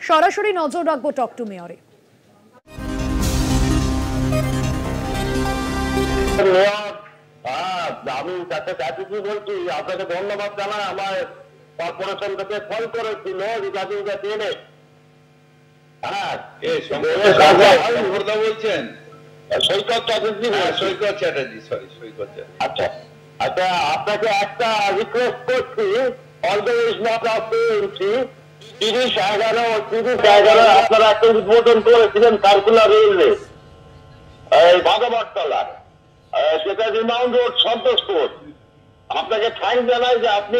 সরাসরি নজর রাখবো টক টু মেয়রে। আমি তাকে কাজী বলছি, আপনাকে ধন্যবাদ জানাই। আমার কর্পোরেশন থেকে ফোন করেছিল রিগার্ডিং দ্য ড্রেনেজ। বলছেন সৈকত চ্যাটার্জি? সৈকত চ্যাটার্জি, সরি সৈকত চ্যাটার্জি। আচ্ছা আচ্ছা, আপনাকে একটা রিকোয়েস্ট করছি। Although is not up to 30/11 আপনারা একটা উদ্বোধন করেছিলেন সার্কুলার রেলওয়ে ভাগবততলা, সেটা রিমাউন্ড রোড সন্তোষপুর। আপনাকে থ্যাংক জানাই যে আপনি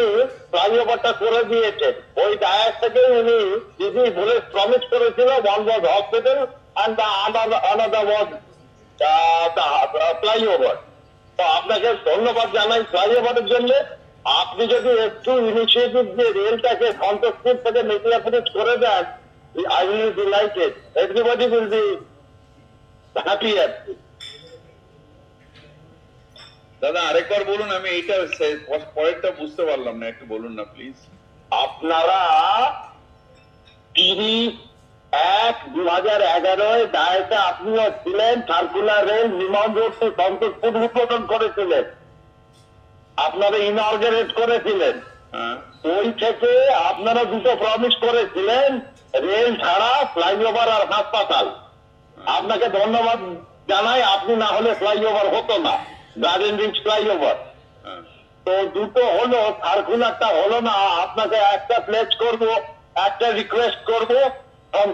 ফ্লাইওভারটা করে দিয়েছেন। ওই ডায়াস থেকে উনি দিদি বলে প্রমিস করেছিল one was hospital and another was flyover. তো আপনাকে ধন্যবাদ জানাই ফ্লাইওভারের জন্য। আপনি যদি একটু ইনিশিয়েটিভ দিয়ে রেলটাকে সন্তোষপুর থেকে মেদিনীপুর করে দেন, I will be delighted. Everybody will be happy. দাদা আরেকবার বলুন, আমি এইটা পরেরটা বুঝতে পারলাম না, একটু বলুন না প্লিজ। আপনারা 30/1/2011 ডায়েটে আপনিও ছিলেন, circular rail remount road to Santoshpur উদ্বোধন করেছিলেন, আপনারা ইনঅর্গানেট করেছিলেন। ওই থেকে আপনারা দুটো প্রমিস করেছিলেন, রেল ছাড়া ফ্লাইওভার আর হাসপাতাল। আপনাকে ধন্যবাদ জানাই। আপনি না হলে ফ্লাইওভার হতো না, গার্ডেন রিচ ফ্লাইওভার। তো দুটো হলো, সার্কুলারটা হলো না। আপনাকে একটা প্লেস করব, একটা রিকোয়েস্ট করবো,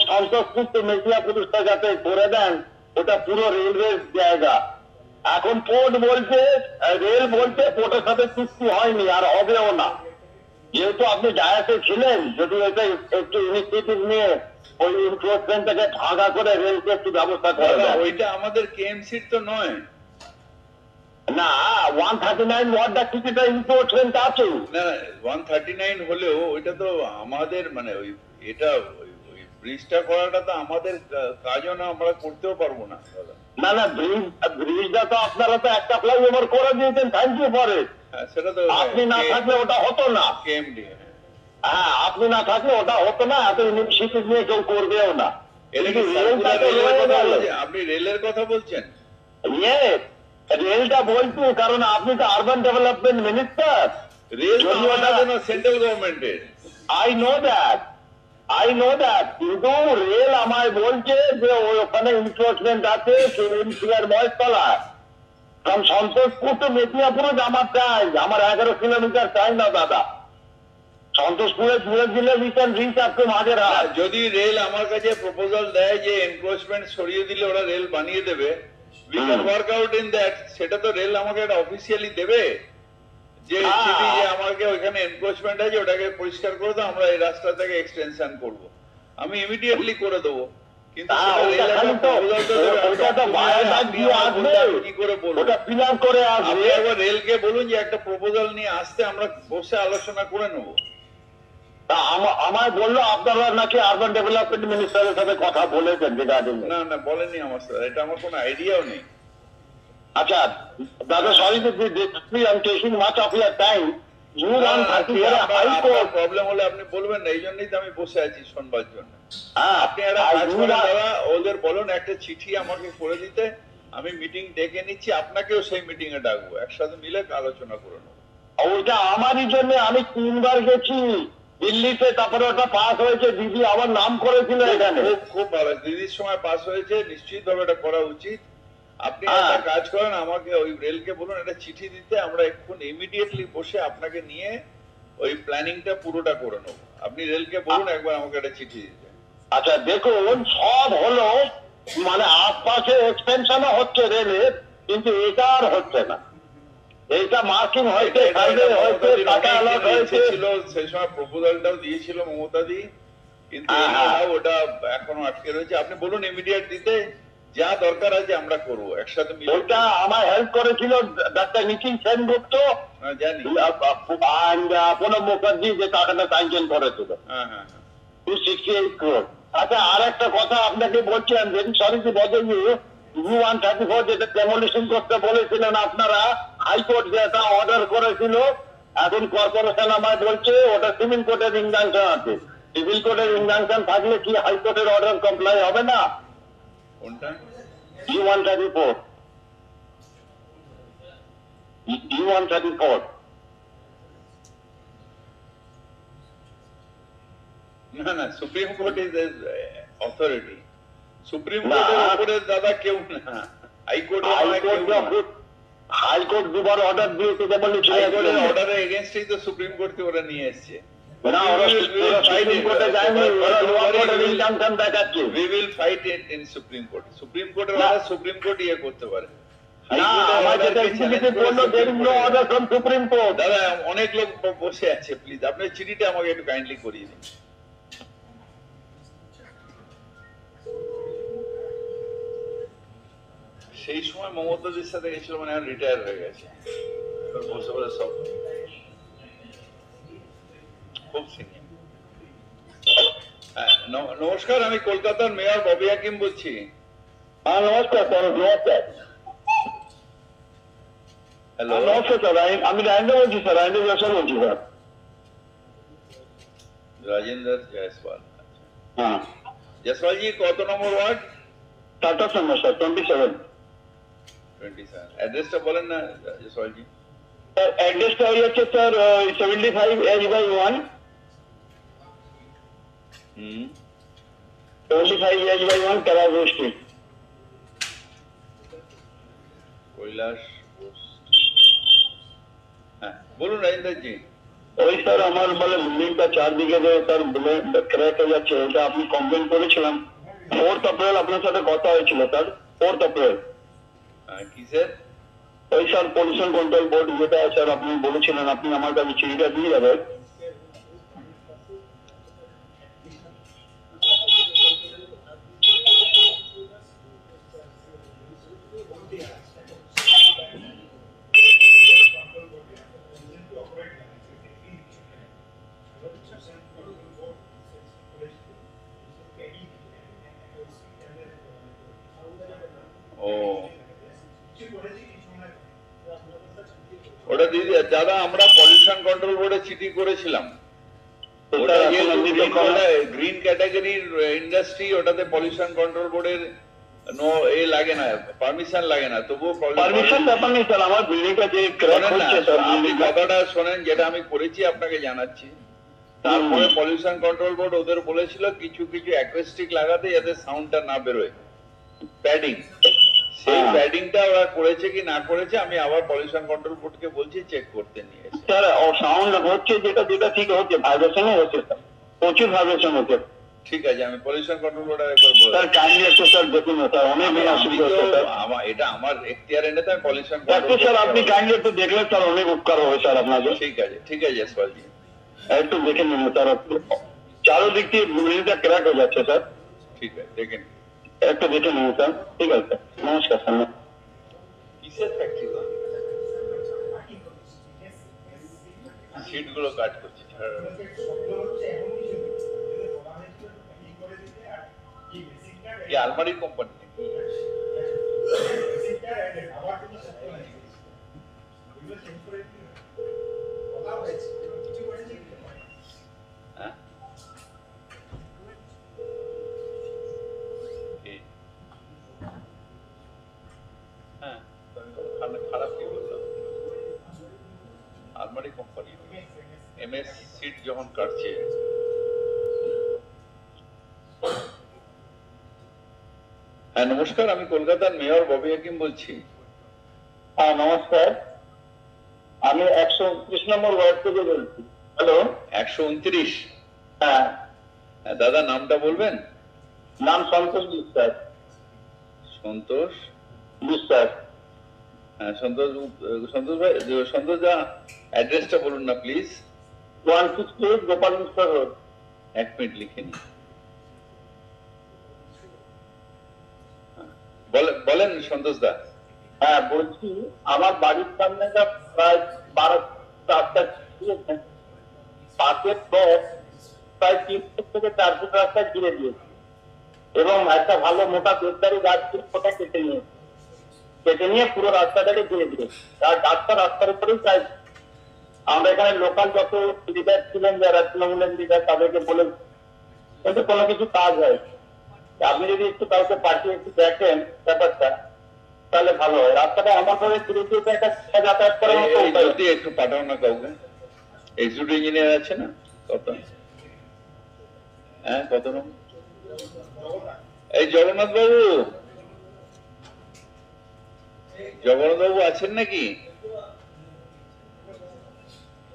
সন্তোষপুর তো মেদিনীপুরটা যাতে করে দেন। ওটা পুরো রেলওয়ে জায়গা। এখন পোর্ট বলছে, রেল বলছে পোর্টের সাথে চুক্তি হয়নি আর হবেও না। যেহেতু আপনি ডায়াসে ছিলেন, যদি এটা একটু ইনিশিয়েটিভ নিয়ে ওই এনফোর্সমেন্টটাকে ভাগা করে রেলকে একটু ব্যবস্থা করে দেন। ওইটা আমাদের কেএমসির তো নয় না, 139 ওয়ার্ডটা কিছুটা এনফোর্সমেন্ট আছে। না, 139 হলেও ওইটা তো আমাদের মানে ওই এটা ওই ব্রিজটা করাটা তো আমাদের কাজও না, আমরা করতেও পারবো না। না না, ব্রিজটা তো আপনারা তো একটা ফ্লাইওভার করে দিয়েছেন, থ্যাংক ইউ ফর ইট। সেটা তো আপনি না থাকলে ওটা হতো না। কেএমডি, হ্যাঁ, আপনি না থাকলে ওটা হতো না, এত ইনিশিয়েটিভ নিয়ে কেউ করবেও না। আপনি রেলের কথা বলছেন? রেলটা বলছি কারণ আপনি তো urban development minister. Rail central গভর্নমেন্টের। আই নো দ্যাট, কিন্তু রেল আমায় বলছে যে ওখানে এনফোর্সমেন্ট আছে মহেশতলায়। কারণ সন্তোষপুর তো মেদিনীপুরে আমার চাই, আমার 11 কিলোমিটার চাই না দাদা। সন্তোষপুরে দূরে দিলে we can reach up to Majerhat. যদি রেল আমার কাছে প্রপোজাল দেয় যে এনক্রোচমেন্ট সরিয়ে দিলে ওরা রেল বানিয়ে দেবে, we can work out in that. সেটা তো রেল আমাকে একটা অফিসিয়ালি দেবে যে আমাকে ওইখানে এনক্রোচমেন্ট আছে, ওটাকে পরিষ্কার করে দাও, আমরা এই রাস্তাটাকে এক্সটেনশন করব। আমি ইমিডিয়েটলি করে দেবো। কিন্তু রেলকে বলুন যে একটা প্রপোজাল নিয়ে আসতে, আমরা বসে আলোচনা করে নেবো। আমায় বললো আপনারা নাকি আরবান ডেভেলপমেন্ট মিনিস্টারের সাথে কথা বলেছেন। না না, বলেনি আমার সাথে, এটা আমার কোনো আইডিয়াও নেই। আচ্ছা দাদা, sorry to I taking much of your time. Problem হলে আপনি বলবেন না, এই জন্যই তো আমি বসে আছি শোনবার জন্য। আপনি একটা কাজ করেন দাদা, ওদের বলুন একটা চিঠি আমাকে করে দিতে, আমি মিটিং ডেকে নিচ্ছি, আপনাকেও সেই মিটিং এ ডাকবো, একসাথে মিলে আলোচনা করে নেবো। ওইটা আমারই জন্য, আমি 3 বার গেছি দিল্লিতে, তারপরে ওটা পাস হয়েছে। দিদি আমার নাম করেছিল এখানে। খুব ভালো, দিদির সময় পাস হয়েছে, নিশ্চিত ভাবে এটা করা উচিত। আপনি একটা কাজ করেন, আমাকে ওই রেলকে বলুন একটা চিঠি দিতে, আমরা এখন ইমিডিয়েটলি বসে আপনাকে নিয়ে ওই প্ল্যানিংটা পুরোটা করে নেবো। আপনি রেলকে বলুন একবার আমাকে একটা চিঠি দিতে। আচ্ছা দেখুন, সব হলো মানে আশপাশে এক্সটেনশনও হচ্ছে রেলের, কিন্তু এটা আর হচ্ছে না। এইটা মার্কিং হয়েছে, টাকা অ্যালট হয়েছে, সেই সময় প্রপোজালটাও দিয়েছিল মমতা দি, কিন্তু ওটা এখনো আটকে রয়েছে। আপনি বলুন ইমিডিয়েট দিতে, যা দরকার আছে আমরা করবো একসাথে মিলে। ওটা আমার হেল্প করেছিল ডাক্তার নিখিল সেনগুপ্ত, জানি, প্রণব মুখার্জি যে টাকাটা স্যাংশন করেছিল 268 crore। আচ্ছা আর একটা কথা আপনাকে বলছিলাম, সরি টু বদল ইউ, 134 যেটা ডেমোলিশন করতে বলেছিলেন আপনারা, হাইকোর্ট যেটা অর্ডার করেছিল, এখন কর্পোরেশন আমায় বলছে ওটা সুপ্রিম কোর্টের ইনজাংশন আছে, সিভিল কোর্টের ইনজাংশন থাকলে কি হাইকোর্টের অর্ডার কমপ্লাই হবে না? কোনটা? U134 U134 না না, supreme court is authority. Supreme কোর্টের উপরে দাদা কেউ না, হাইকোর্ট হাইকোর্ট দুবার অর্ডার দিয়েছে যেমন হাইকোর্টের অর্ডারের এগেইনস্টই তো সুপ্রিম কোর্ট থেকে ওরা নিয়ে এসেছে। না, ওরা সুপ্রিম কোর্টে যায়নি, ওরা লোয়ার কোর্টের ইনজাংশন দেখাচ্ছে। We will fight it in Supreme Court. Supreme Court order supreme court ইয়ে করতে পারে। না, আমার যেটা ইনফরমেশন বললো there is no order from Supreme Court। দাদা অনেক লোক বসে আছে, প্লিজ আপনার চিঠিটা আমাকে একটু কাইন্ডলি করিয়ে দিন। সেই সময় মমতাদির সাথে গেছিল, মানে এখন রিটায়ার হয়ে গেছে, বসে বসে সব খুব সিনিয়র। হ্যাঁ, নমস্কার, আমি কলকাতার মেয়র ববি হাকিম বলছি। হ্যাঁ নমস্কার স্যার, নমস্কার। হ্যালো নমস্কার স্যার, আমি রাজেন্দ্র বলছি স্যার, রাজেন্দ্র জয়সওয়াল বলছি স্যার। राजेंद्र जायसवाल। हाँ जायसवाल जी कत नंबर वार्ड? 27 number sir, 27। 27 एड्रेसটা বলেন না जायसवाल जी। স্যার অ্যাড্রেসটা হচ্ছে স্যার 75H/1 75H/1 কারাবো স্ট্রিট, কৈলাস পোস্ট। হ্যাঁ বলুন রাজেন্দ্র জি। ওই স্যার আমার বলে বিল্ডিংটা চারদিকে যে স্যার ক্র্যাক হয়ে যাচ্ছে, ওটা আপনি কমপ্লেন করেছিলাম। 4th এপ্রিল আপনার সাথে কথা হয়েছিল স্যার, 4th এপ্রিল। কি স্যার? ওই স্যার পলিউশন কন্ট্রোল বোর্ড যেটা স্যার আপনি বলেছিলেন, আপনি আমার কাছে চিঠিটা দিয়ে যাবেন। ওটা দিদি দাদা আমরা পলিউশন কন্ট্রোল বোর্ডে চিঠি করেছিলাম। ওটা গ্রিন ক্যাটাগরির ইন্ডাস্ট্রি, ওটাতে পলিউশন কন্ট্রোল বোর্ডের নো এ লাগে না, পারমিশন লাগে না, তবুও পারমিশন ব্যাপার নেই স্যার। আমার বিল্ডিংটা যে ক্র্যাক হচ্ছে স্যার, আপনি কথাটা শোনেন, যেটা আমি করেছি আপনাকে জানাচ্ছি। তারপরে পলিউশন কন্ট্রোল বোর্ড ওদের বলেছিল কিছু কিছু অ্যাকোস্টিক লাগাতে যাতে সাউন্ডটা না বেরোয়, প্যাডিং। সেই প্যাডিংটা ওরা করেছে কি না করেছে আমি আবার পলিউশন কন্ট্রোল বোর্ডকে বলছি চেক করতে নিয়ে এসে। স্যার সাউন্ড হচ্ছে যেটা যেটা ঠিক হচ্ছে, ভাইব্রেশনও হচ্ছে স্যার, প্রচুর ভাইব্রেশন হচ্ছে। ঠিক আছে, আমি পলিউশন কন্ট্রোল বোর্ড একবার বলবো স্যার কাইন্ডলি একটু স্যার দেখুন স্যার, অনেক অসুবিধা হচ্ছে স্যার। এটা আমার এখতিয়ারে এনে তাই পলিউশন একটু স্যার আপনি কাইন্ডলি একটু দেখলে স্যার অনেক উপকার হবে স্যার আপনাদের। ঠিক আছে ঠিক আছে জয়সওয়ালজি, একটু দেখে নিন স্যার, চারোদিক দিয়ে বিল্ডিংটা ক্র্যাক হয়ে যাচ্ছে স্যার। ঠিক আছে দেখেন, একটু দেখে নিন স্যার। ঠিক আছে স্যার, নমস্কার স্যার। কিসের ফ্যাক্টরি সিট গুলো কাট করছে? কি আলমারি কোম্পানি? খারাপ কি বললাম? আলমারি কোম্পানি এমএস সিট যখন কাটছে। হ্যাঁ নমস্কার, আমি কলকাতার মেয়র ববি হাকিম বলছি। হ্যাঁ নমস্কার, আমি 129 নম্বর ওয়ার্ড থেকে বলছি। হ্যালো 129? হ্যাঁ দাদা নামটা বলবেন? নাম সন্তোষ বিশ্বাস। সন্তোষ বিশ্বাস। হ্যাঁ সন্তোষ ভাই, সন্তোষ দা অ্যাড্রেসটা বলুন না please. 168 Gopal Mishra road. 1 minute লিখে নি। বলেন সন্তোষ দা। হ্যাঁ বলছি, আমার বাড়ির সামনে প্রায় 12 রাস্তা দিয়েছে, পাশের পর প্রায় 3 ফুট থেকে 4 ফুট রাস্তা ঘিরে দিয়েছে, এবং একটা ভালো মোটা দেবদারি গাছ ছিল, ওটা কেটে নিয়ে পুরো রাস্তাটাকে ঘিরে দিয়েছে। আর গাছটা রাস্তার উপরেই প্রায়। আমরা এখানে লোকাল যত লিডার ছিলেন, যারা তৃণমূলের লিডার, তাদেরকে বলে কিন্তু কোনো কিছু কাজ হয়। আপনি যদি একটু কাউকে পাঠিয়ে একটু দেখেন ব্যাপারটা, তাহলে ভালো হয়। রাস্তাটা এমন করে দ্রুত একটা যাতায়াত করার মতো এই উপায় যদি একটু পাঠাও না কাউকে, এক্সিকিউটিভ ইঞ্জিনিয়ার আছে না, কত, হ্যাঁ কত নম্বর? এই জগন্নাথ বাবু, জগন্নাথ বাবু আছেন নাকি?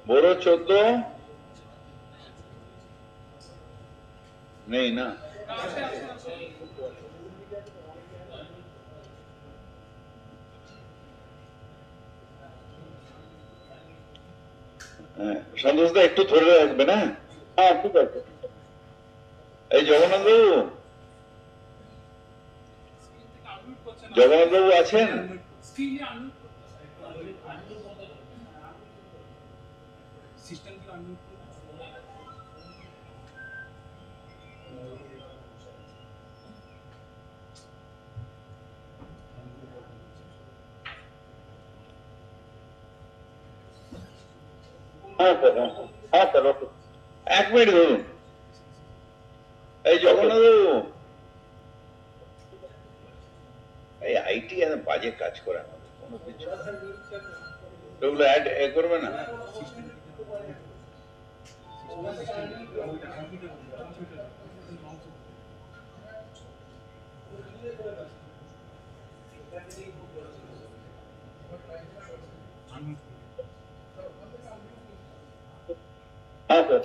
বড় 14 নেই না? হ্যাঁ, সন্তোষদা একটু ধরে রাখবে না? হ্যাঁ ঠিক আছে। এই জগন্নাথ বাবু, জগন্নাথ বাবু আছেন? হ্যাঁ স্যার, হ্যাঁ স্যার, ওকে। 1 মিনিট ধরুন। এই জগন্নাথ বাবু, এই আইটি বাজে কাজ করে আমাদের, কোনো কিছু ওগুলো অ্যাড করবে না? হ্যাঁ স্যার।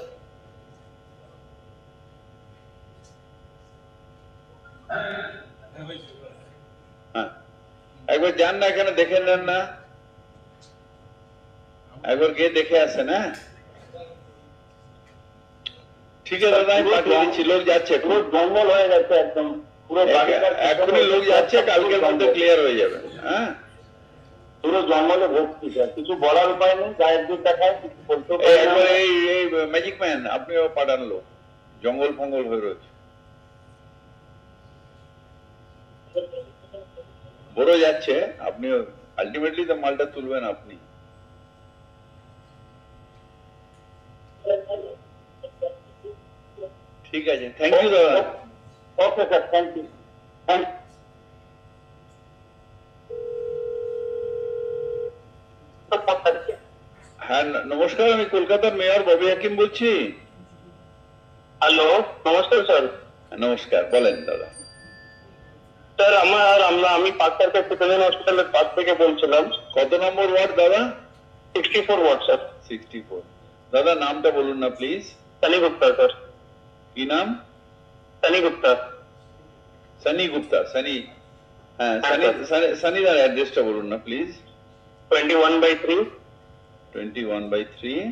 হ্যাঁ, একবার যান না, এখানে দেখে নেন না, একবার গিয়ে দেখে আসেন। হ্যাঁ ঠিক আছে দাদা, আমি পাঠিয়ে দিচ্ছি, লোক যাচ্ছে, পুরো জঙ্গল হয়ে গেছে একদম, পুরো এখনই লোক যাচ্ছে, কালকের মধ্যে ক্লিয়ার হয়ে যাবে। হ্যাঁ, পুরো জঙ্গলে ভর্তি স্যার, কিছু বলার উপায় নেই, গায়ের দিক দেখায় কিছু বলতেও এই পারে না। একবার এই ম্যাজিক ম্যান আপনিও পাঠান লোক, জঙ্গল ফঙ্গল হয়ে রয়েছে, বড় যাচ্ছে, আপনিও আলটিমেটলি তো মালটা তুলবেন আপনি। ঠিক আছে, থ্যাংক ইউ দাদা। Okay sir, thank you, thank you. হ্যাঁ নমস্কার, আমি কলকাতার মেয়র ববি হাকিম বলছি। হ্যালো, নমস্কার স্যার। নমস্কার, বলেন দাদা। স্যার আমি পার্কসার্কেল সিটিজেন হসপিটালের পাশ থেকে বলছিলাম। কত নম্বর ওয়ার্ড দাদা? 64 ওয়ার্ড স্যার। 64। দাদা নামটা বলুন না প্লিজ। সানি গুপ্তা স্যার। কি নাম? সানি গুপ্তা। সানি গুপ্তা, সানি। হ্যাঁ, হ্যাঁ, সানিদার অ্যাড্রেসটা বলুন না please. 21/3 21/3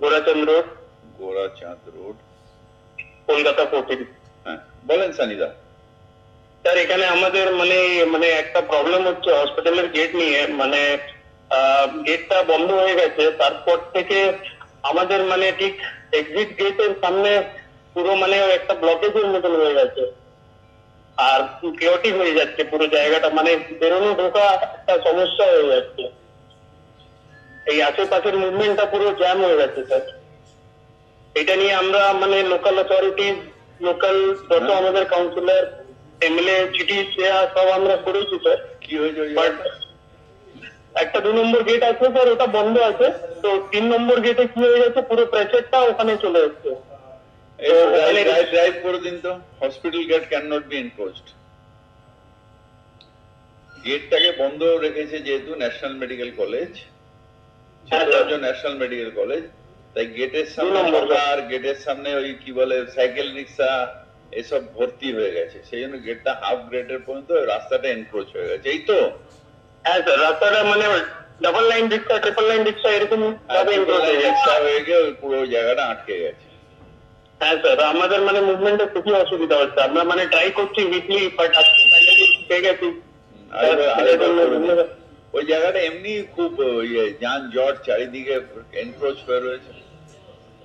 Gorachand road, Gorachand road, Kolkata 14। হ্যাঁ বলেন সানিদা। স্যার এখানে আমাদের মানে একটা প্রবলেম হচ্ছে হসপিটালের গেট নিয়ে, মানে গেটটা বন্ধ হয়ে গেছে, তারপর থেকে আমাদের মানে ঠিক এক্সিট গেটের সামনে পুরো মানে একটা ব্লকেজের মতন হয়ে গেছে, আর কেওটিক হয়ে যাচ্ছে পুরো জায়গাটা, মানে বেরোনো ঢোকা একটা সমস্যা হয়ে যাচ্ছে। এই আশেপাশের মুভমেন্টটা পুরো জ্যাম হয়ে গেছে স্যার। এটা নিয়ে আমরা মানে লোকাল অথরিটি, লোকাল যত আমাদের কাউন্সিলর, এমএলএ, চিঠি দেওয়া সব আমরা করেছি স্যার। কি হয়েছে? বাট একটা 2 নম্বর গেট আছে স্যার, ওটা বন্ধ আছে। তো 3 নম্বর গেটে কি হয়ে গেছে, পুরো প্রেসারটা ওখানে চলে এসছে। ড্রাইভ করে দিন তো। Hospital gate can not be enclosed. গেটটাকে বন্ধ রেখেছে যেহেতু national medical college, national medical college, তাই গেটের সামনে আর গেটের সামনে ওই কি বলে সাইকেল রিক্সা এসব ভর্তি হয়ে গেছে, সেই জন্য গেটটা হাফ গ্রেডের পর্যন্ত রাস্তাটা এনক্রোচ হয়ে গেছে, এই তো? হ্যাঁ স্যার, রাস্তাটা মানে ডাবল লাইন রিক্সা, ট্রিপল লাইন রিক্সা এরকম ভাবে এনক্রোচ হয়ে গেছে, পুরো জায়গাটা আটকে গেছে। হ্যাঁ স্যার, আমাদের মানে মুভমেন্টে খুবই অসুবিধা হচ্ছে। আমরা মানে ট্রাই করছি উইকলি, বাট আজকে ফাইনালি পেয়ে গেছি। ওই জায়গাটা এমনি খুব যানজট, চারিদিকে এনক্রোচ হয়ে রয়েছে।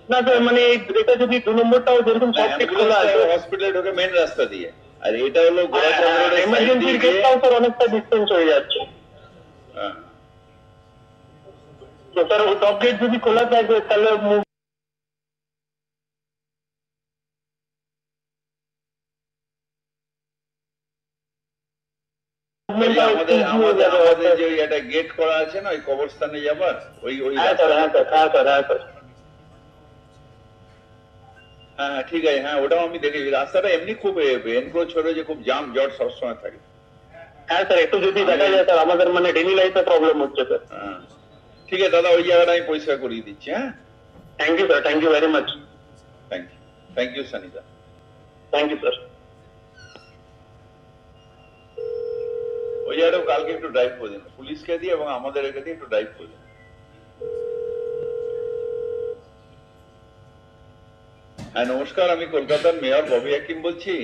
না স্যার, মানে এটা যদি 2 নম্বরটাও যেরকম খোলা আছে, হসপিটালে ঢোকে মেন রাস্তা দিয়ে, আর এটা হলো এমার্জেন্সির গেটটাও স্যার অনেকটা ডিস্টেন্স হয়ে যাচ্ছে। তো স্যার ওই টপ গেট যদি খোলা থাকে তাহলে আমাদের যে একটা গেট করা আছে না ওই কবরস্থানে যাবার ওই হ্যাঁ স্যার, হ্যাঁ স্যার, হ্যাঁ স্যার, হ্যাঁ স্যার। হ্যাঁ ঠিক আছে, হ্যাঁ ওটাও আমি দেখেছি। রাস্তাটা এমনি খুব এনক্রোচ হয়ে যে খুব জাম জট সবসময় থাকে। হ্যাঁ স্যার, একটু যদি দেখা যায় স্যার, আমাদের মানে ডেইলি লাইফে প্রবলেম হচ্ছে স্যার। হ্যাঁ ঠিক আছে দাদা, ওই জায়গাটা আমি পরিষ্কার করিয়ে দিচ্ছি। হ্যাঁ thank you sir, thank you very much. Thank you সানিদা। Thank you sir. ওই জায়গাটাও কালকে একটু ড্রাইভ করে দিন, পুলিশকে দিয়ে এবং আমাদের একে দিয়ে একটু ড্রাইভ করে দিন। হ্যাঁ নমস্কার, আমি কলকাতার মেয়র ববি হাকিম বলছি।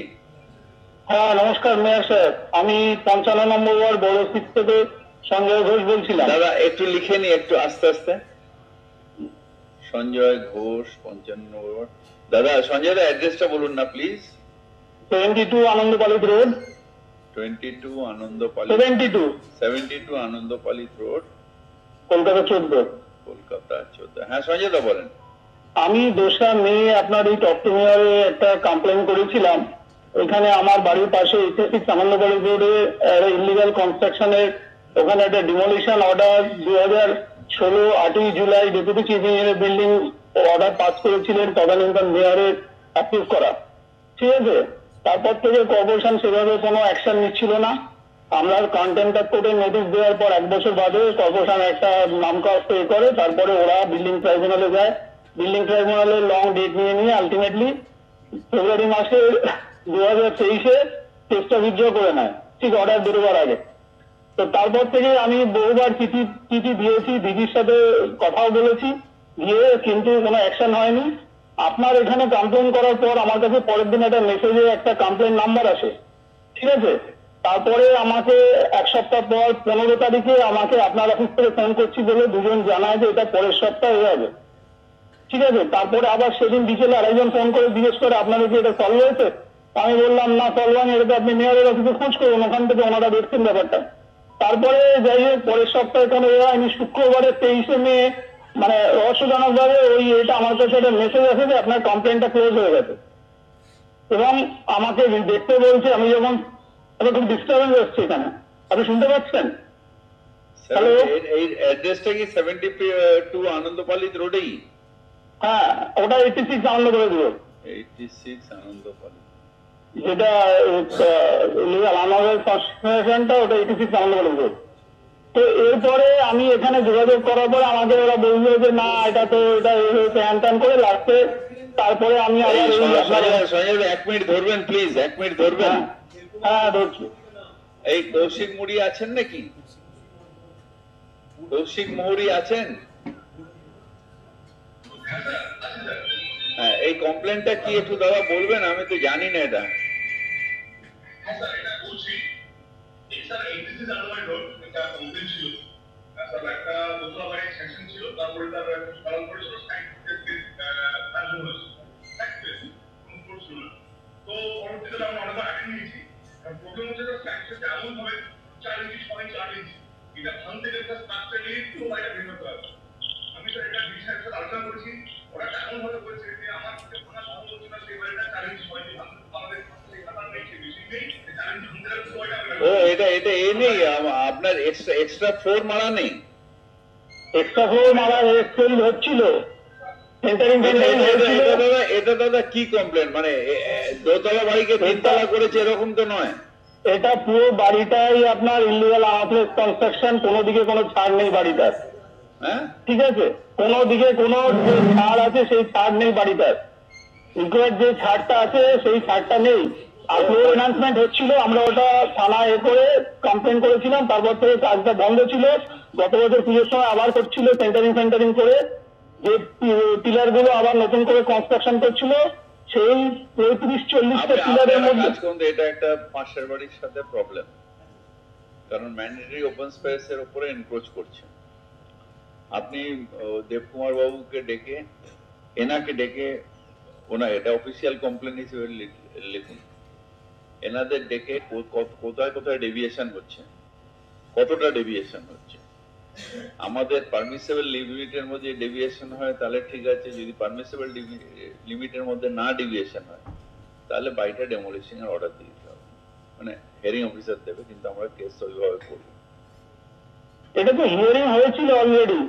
হ্যাঁ নমস্কার মেয়র স্যার, আমি 55 নম্বর ওয়ার্ড বড়শিট থেকে সঞ্জয় ঘোষ বলছিলাম। দাদা একটু লিখে নি, একটু আস্তে আস্তে। সঞ্জয় ঘোষ 55 ওয়ার্ড। দাদা সঞ্জয় দা অ্যাড্রেসটা বলুন না প্লিজ। 22 আনন্দপালিত রোড। 22 আনন্দপালি 72 আনন্দপালিত রোড, কলকাতা 14। কলকাতা 14। হ্যাঁ সঞ্জয় দা বলেন। আমি 2রা মে আপনার এই টপ টু মেয়রে একটা কমপ্লেন করেছিলাম। ওইখানে আমার বাড়ির পাশে 86 আনন্দপালিত রোডে ইলিগাল কনস্ট্রাকশনের ওখানে একটা ডিমোলিশন অর্ডার 2016 8ই জুলাই deputy chief engineer building order pass করেছিলেন তদানীন্তন মেয়রের অ্যাপ্রুভ করা, ঠিক আছে। তারপর থেকে কর্পোরেশন সেভাবে কোনো অ্যাকশন নিচ্ছিল না। আমরা কন্টেম্পট কোর্টে নোটিশ দেওয়ার পর 1 বছর বাদে কর্পোরেশন একটা নামকাস্ত করে, তারপরে ওরা বিল্ডিং ট্রাইব্যুনালে যায়। বিল্ডিং ট্রাইব্যুনালে লং ডেট নিয়ে আলটিমেটলি ফেব্রুয়ারি মাসে 2023-এ কেসটা উইথড্র করে নেয়, ঠিক অর্ডার বেরোবার আগে। তো তারপর থেকে আমি বহুবার চিঠি দিয়েছি, দিদির সাথে কথাও বলেছি, গিয়ে কিন্তু কোনো অ্যাকশন হয়নি। আপনার এখানে কমপ্লেন করার পর আমার কাছে পরের দিন একটা মেসেজে একটা কমপ্লেন নাম্বার আসে, ঠিক আছে। তারপরে আমাকে 1 সপ্তাহ পর 15 তারিখে আমাকে আপনার অফিস থেকে ফোন করছি বলে দুজন জানায় যে এটা পরের সপ্তাহে হয়ে যাবে, ঠিক আছে। তারপরে আবার সেদিন বিকেলে আরেকজন ফোন করে জিজ্ঞেস করে আপনাদের কি এটা সলভ হয়েছে। আমি বললাম না সলভ হয়নি, এটা আপনি মেয়রের অফিসে খোঁজ করুন, ওখান থেকে ওনারা দেখছেন ব্যাপারটা। তারপরে যাই হোক পরের সপ্তাহে কোনো আমি শুক্রবারে 23 মে মানে রহস্যজনক ভাবে ওই এটা আমার কাছে একটা মেসেজ আছে যে আপনার কমপ্লেনটা ক্লোজ হয়ে গেছে এবং আমাকে দেখতে বলছে। আমি যখন খুব ডিস্টার্বেন্স হচ্ছে এখানে, আপনি শুনতে পাচ্ছেন? হ্যালো, এই অ্যাড্রেসটা কি 72 আনন্দপালিত রোডেই? হ্যাঁ ওটা 86 আনন্দপালিত রোড, 86 আনন্দপালি, যেটা লিগাল আমাদের কনস্ট্রাকশনটা ওটা 86 আনন্দপালিত রোড। তো এরপরে আমি এখানে যোগাযোগ করার পরে আমাকে ওরা বললো যে না এটা তো এটা হ্যান ত্যান করে লাস্টে। তারপরে আমি আবার সঞ্জয় 1 মিনিট ধরবেন প্লিজ, 1 মিনিট ধরবেন। হ্যাঁ ধরছি। এই কৌশিক মুড়ি আছেন নাকি? কৌশিক মুহুরি আছেন? হ্যাঁ এই কমপ্লেনটা কি একটু দাদা বলবেন, আমি তো জানি না এটা। ও এটা এটা এ নেই আপনার এক্সট্রা ফ্লোর মারা নেই? এক্সট্রা ফ্লোর মারা হচ্ছিল, এটা দাদা কি কমপ্লেন? মানে দোতলা বাড়িকে 3 তলা করেছে এরকম তো নয়। এটা পুরো বাড়িটাই আপনার ইলিগাল আনঅথরাইজড কনস্ট্রাকশন, কোনো দিকে কোনো ছাড় নেই বাড়িটার, হ্যাঁ ঠিক আছে। কোনো দিকে কোনো যে ছাড় আছে সেই ছাড় নেই বাড়িটার, রিকোয়ার্ড যে ছাড়টা আছে সেই ছাড়টা নেই। আর ফ্লোর এনহান্সমেন্ট হচ্ছিল, আমরা ওটা থানায় করে কমপ্লেন করেছিলাম। তারপর থেকে কাজটা বন্ধ ছিল। গত বছর পুজোর সময় আবার করছিল সেন্টারিং করে, যে পিলার গুলো আবার নতুন করে কনস্ট্রাকশন করছিল। সেই 35-40টা পিলারের মধ্যে এটা একটা পাশের বাড়ির সাথে প্রবলেম, কারণ ম্যান্ডেটরি ওপেন স্পেস এর উপরে এনক্রোচ করছে। আপনি দেবকুমার বাবুকে ডেকে এনাকে ডেকে ওনা এটা অফিসিয়াল কমপ্লেন হিসেবে লিখুন, এনাদের ডেকে কোথায় কোথায় ডেভিয়েশন হচ্ছে, কতটা ডেভিয়েশন হচ্ছে। আমাদের পারমিসেবল লিমিটের মধ্যে ডেভিয়েশন হয় তাহলে ঠিক আছে, যদি পারমিসেবল লিমিটের মধ্যে না ডেভিয়েশন হয় তাহলে বাড়িটা ডেমোলিশন এর অর্ডার দিতে হবে। মানে হিয়ারিং অফিসার দেবে, কিন্তু আমরা কেস ওইভাবে করবো। এটা তো হিয়ারিং হয়েছিল অলরেডি,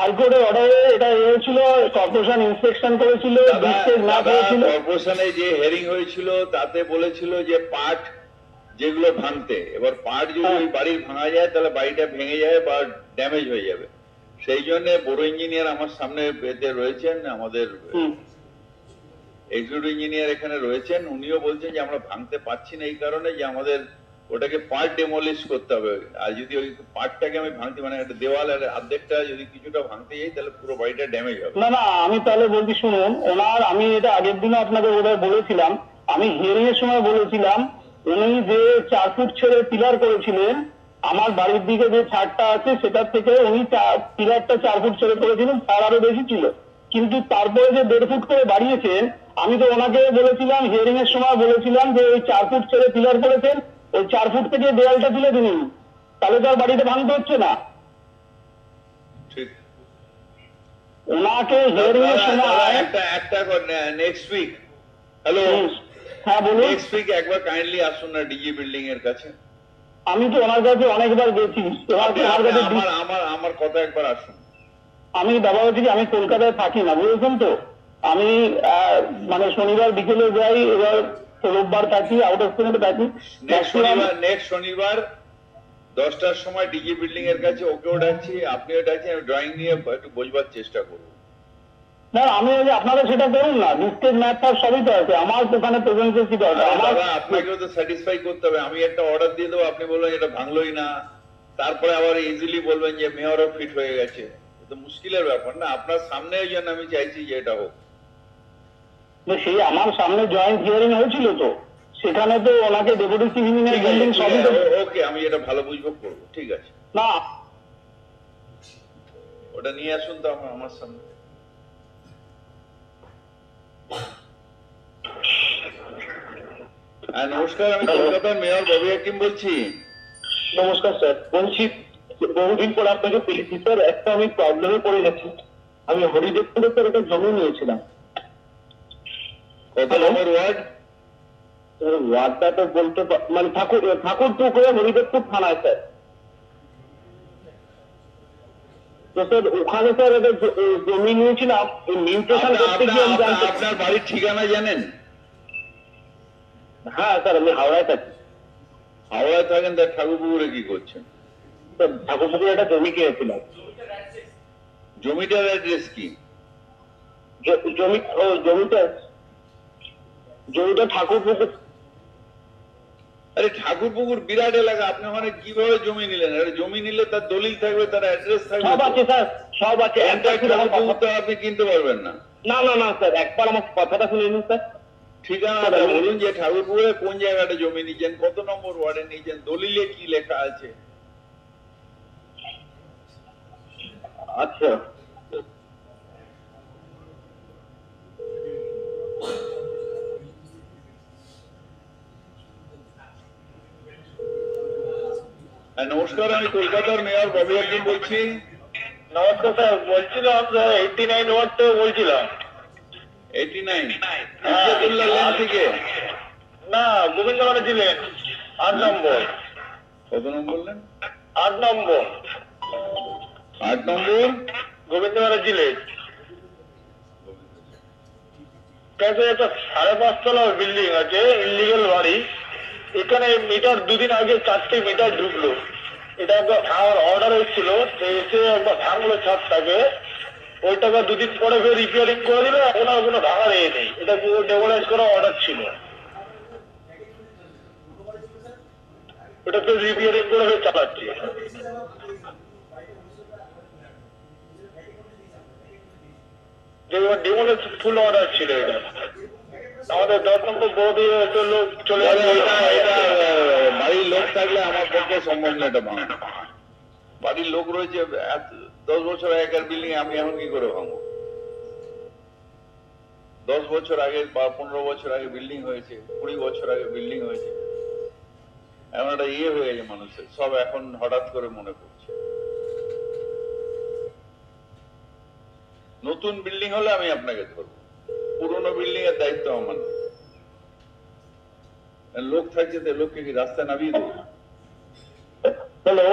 হাইকোর্টের অর্ডারে এটা হয়েছিল, কর্পোরেশন ইন্সপেকশন করেছিল, ডিস্ট্রিক্ট ম্যাপ হয়েছিল। কর্পোরেশনে যে হিয়ারিং হয়েছিল তাতে বলেছিল যে পার্ট যেগুলো ভাঙতে, এবার পার্ট যদি ওই বাড়ির ভাঙা যায় তাহলে বাড়িটা ভেঙে যাবে বা ড্যামেজ হয়ে যাবে। সেই জন্য বড় ইঞ্জিনিয়ার আমার সামনে এতে রয়েছেন, আমাদের এক্সিকিউটিভ ইঞ্জিনিয়ার এখানে রয়েছেন, উনিও বলছেন যে আমরা ভাঙতে পারছি না এই কারণে যে আমাদের ওটাকে পার্ট ডেমোলিশ করতে হবে। আর যদি ওই পার্টটাকে আমি ভাঙতে, মানে একটা দেওয়াল আর অর্ধেকটা যদি কিছুটা ভাঙতে যাই তাহলে পুরো বাড়িটা ড্যামেজ হবে। না না, আমি তাহলে বলছি শুনুন, আমি এটা আগের দিনও আপনাকে বোধহয় বলেছিলাম, আমি হিয়ারিং এর সময় বলেছিলাম উনি যে 4 ফুট ছেড়ে পিলার করেছিলেন, আমার বাড়ির দিকে যে ছাদটা আছে সেটার থেকে উনি পিলারটা 4 ফুট ছেড়ে করেছিলেন, ছাদ আরো বেশি ছিল, কিন্তু তারপরে যে 1.5 ফুট করে বাড়িয়েছেন, আমি তো ওনাকে বলেছিলাম হিয়ারিং এর সময় বলেছিলাম যে ওই 4 ফুট ছেড়ে পিলার করেছেন, ওই 4 ফুট থেকে দেয়ালটা তুলে দিন, তাহলে তো আর বাড়িটা ভাঙতে হচ্ছে না। ঠিক, ওনাকে হিয়ারিং এর সময় একটা নেক্সট উইক, হ্যালো, হ্যাঁ বলুন, নেক্সট উইক একবার কাইন্ডলি আসুন না ডিজি বিল্ডিং এর কাছে। আমি তো ওনার কাছে অনেকবার গেছি, আমার কথা একবার আসুন। আমি ব্যাপার হচ্ছে কি, আমি কলকাতায় থাকি না, বুঝেছেন তো, আমি মানে শনিবার বিকেলে যাই, এবার রোববার থাকি, আউট অফ স্টেশনে থাকি। নেক্সট শনিবার 10টার সময় ডিজি বিল্ডিং এর কাছে ওকেও ডাকছি, আপনিও ডাকছি, আমি ড্রয়িং নিয়ে একটু বোঝবার চেষ্টা করবো। না, আমি আপনারা সেটা করুন না, ডিস্ট্রিক্ট ম্যাপ ফ্যাপ সবই তো আছে, আমার ওখানে প্রেজেন্সের কি দরকার, আপনাকেও তো স্যাটিসফাই করতে হবে। আমি একটা অর্ডার দিয়ে দেবো, আপনি বলবেন এটা ভাঙলোই না, তারপরে আবার ইজিলি বলবেন যে মেয়রও ফিট হয়ে গেছে, তো মুশকিলের ব্যাপার না। আপনার সামনে ওই জন্য আমি চাইছি যে এটা হোক। সেই আমার সামনে জয়েন্ট হিয়ারিং হয়েছিল তো, সেখানে তো ওনাকে ডেপুটি চিফ ইঞ্জিনিয়ার বিল্ডিং সবই তো। ওকে, আমি এটা ভালো বুঝবো, করবো, ঠিক আছে। না, ওটা নিয়ে আসুন তো আমার সামনে। নমস্কার, আমি কলকাতার মেয়র ববি হাকিম বলছি। নমস্কার স্যার, বলছি বহুদিন পর আপনাকে পেয়েছি স্যার, একটা আমি প্রবলেমে পড়ে গেছি। আমি হরিদেবপুরে স্যার একটা জমি নিয়েছিলাম। কত নম্বর ওয়ার্ড? ওয়ার্ডটা তো বলতে মানে ঠাকুরপুকুরে হরিদেবপুর থানায় স্যার। তো স্যার ওখানে স্যার একটা জমি নিয়েছিলাম, মিউটেশন করতে গিয়ে আমি জানতে। আপনার বাড়ির ঠিকানা জানেন? হ্যাঁ স্যার, আমি হাওড়ায় থাকি। হাওড়ায় থাকেন, তার ঠাকুরপুকুরে কি করছেন? ঠাকুরপুকুরে একটা জমি কিনেছিলাম। জমিটার অ্যাড্রেস কি? জমিটা ঠাকুরপুকুর। আরে ঠাকুরপুকুর বিরাট এলাকা, আপনি ওখানে কিভাবে জমি নিলেন? আরে জমি নিলে তার দলিল থাকবে, তার অ্যাড্রেস থাকবে, সব আছে স্যার, সব আছে। ঠাকুরপুকুর তো আপনি কিনতে পারবেন না। না না না স্যার, একবার আমার কথাটা শুনে নিন স্যার। ঠিকানাটা বলুন যে ঠাকুরপুকুরে কোন জায়গাটা জমি নিয়েছেন, কত নম্বর ওয়ার্ডে নিয়েছেন, দলিলে কি লেখা আছে। আচ্ছা, নমস্কার, আমি কলকাতার মেয়র ববি হাকিম বলছি। নমস্কার স্যার, বলছিলাম 89 ওয়ার্ড থেকে বলছিলাম। 89 ইজ্জতুল্লাহ লেন থেকে? না, গোবিন্দবাড়ি ছিলেন 8 নম্বর। কত নম্বর বললেন? 8 নম্বর। 8 নম্বর গোবিন্দবাড়ি ছিলেন। একটা 5.5 তলা বিল্ডিং আছে, ইলিগাল বাড়ি। এখানে মিটার 2 দিন আগে 4টে মিটার ঢুকলো, এটা একবার আমার অর্ডার এসেছিল, এসে একবার ভাঙলো ছাদটাকে, ওইটাকে 2 দিন পরে ফের রিপেয়ারিং করে দিল, এখন আর কোনো ভাঙা নেই। এটা পুরো ডেমোলাইজ করা অর্ডার ছিল, ওটা ফের রিপেয়ারিং করে ফের চালাচ্ছি। ডেমোলাইজ ফুল অর্ডার ছিল এটা। আমাদের 10 নম্বর বোর্ডে লোক চলে যাবে। এটা বাড়ির লোক থাকলে আমার পক্ষে সম্ভব না এটা ভাঙা। বাড়ির লোক রয়েছে, 10 বছর আগের বিল্ডিং আমি এখন কি করে ভাঙবো? 10 বছর আগে বা 15 বছর আগে বিল্ডিং হয়েছে, 20 বছর আগে বিল্ডিং হয়েছে, এমন একটা হয়ে গেছে মানুষের, সব এখন হঠাৎ করে মনে পড়ছে। নতুন বিল্ডিং হলে আমি আপনাকে ধরবো, পুরনো বিল্ডিং এর দায়িত্ব আমার। লোক থাকছে তো লোককে কি রাস্তায় নামিয়ে দেবো? হ্যালো,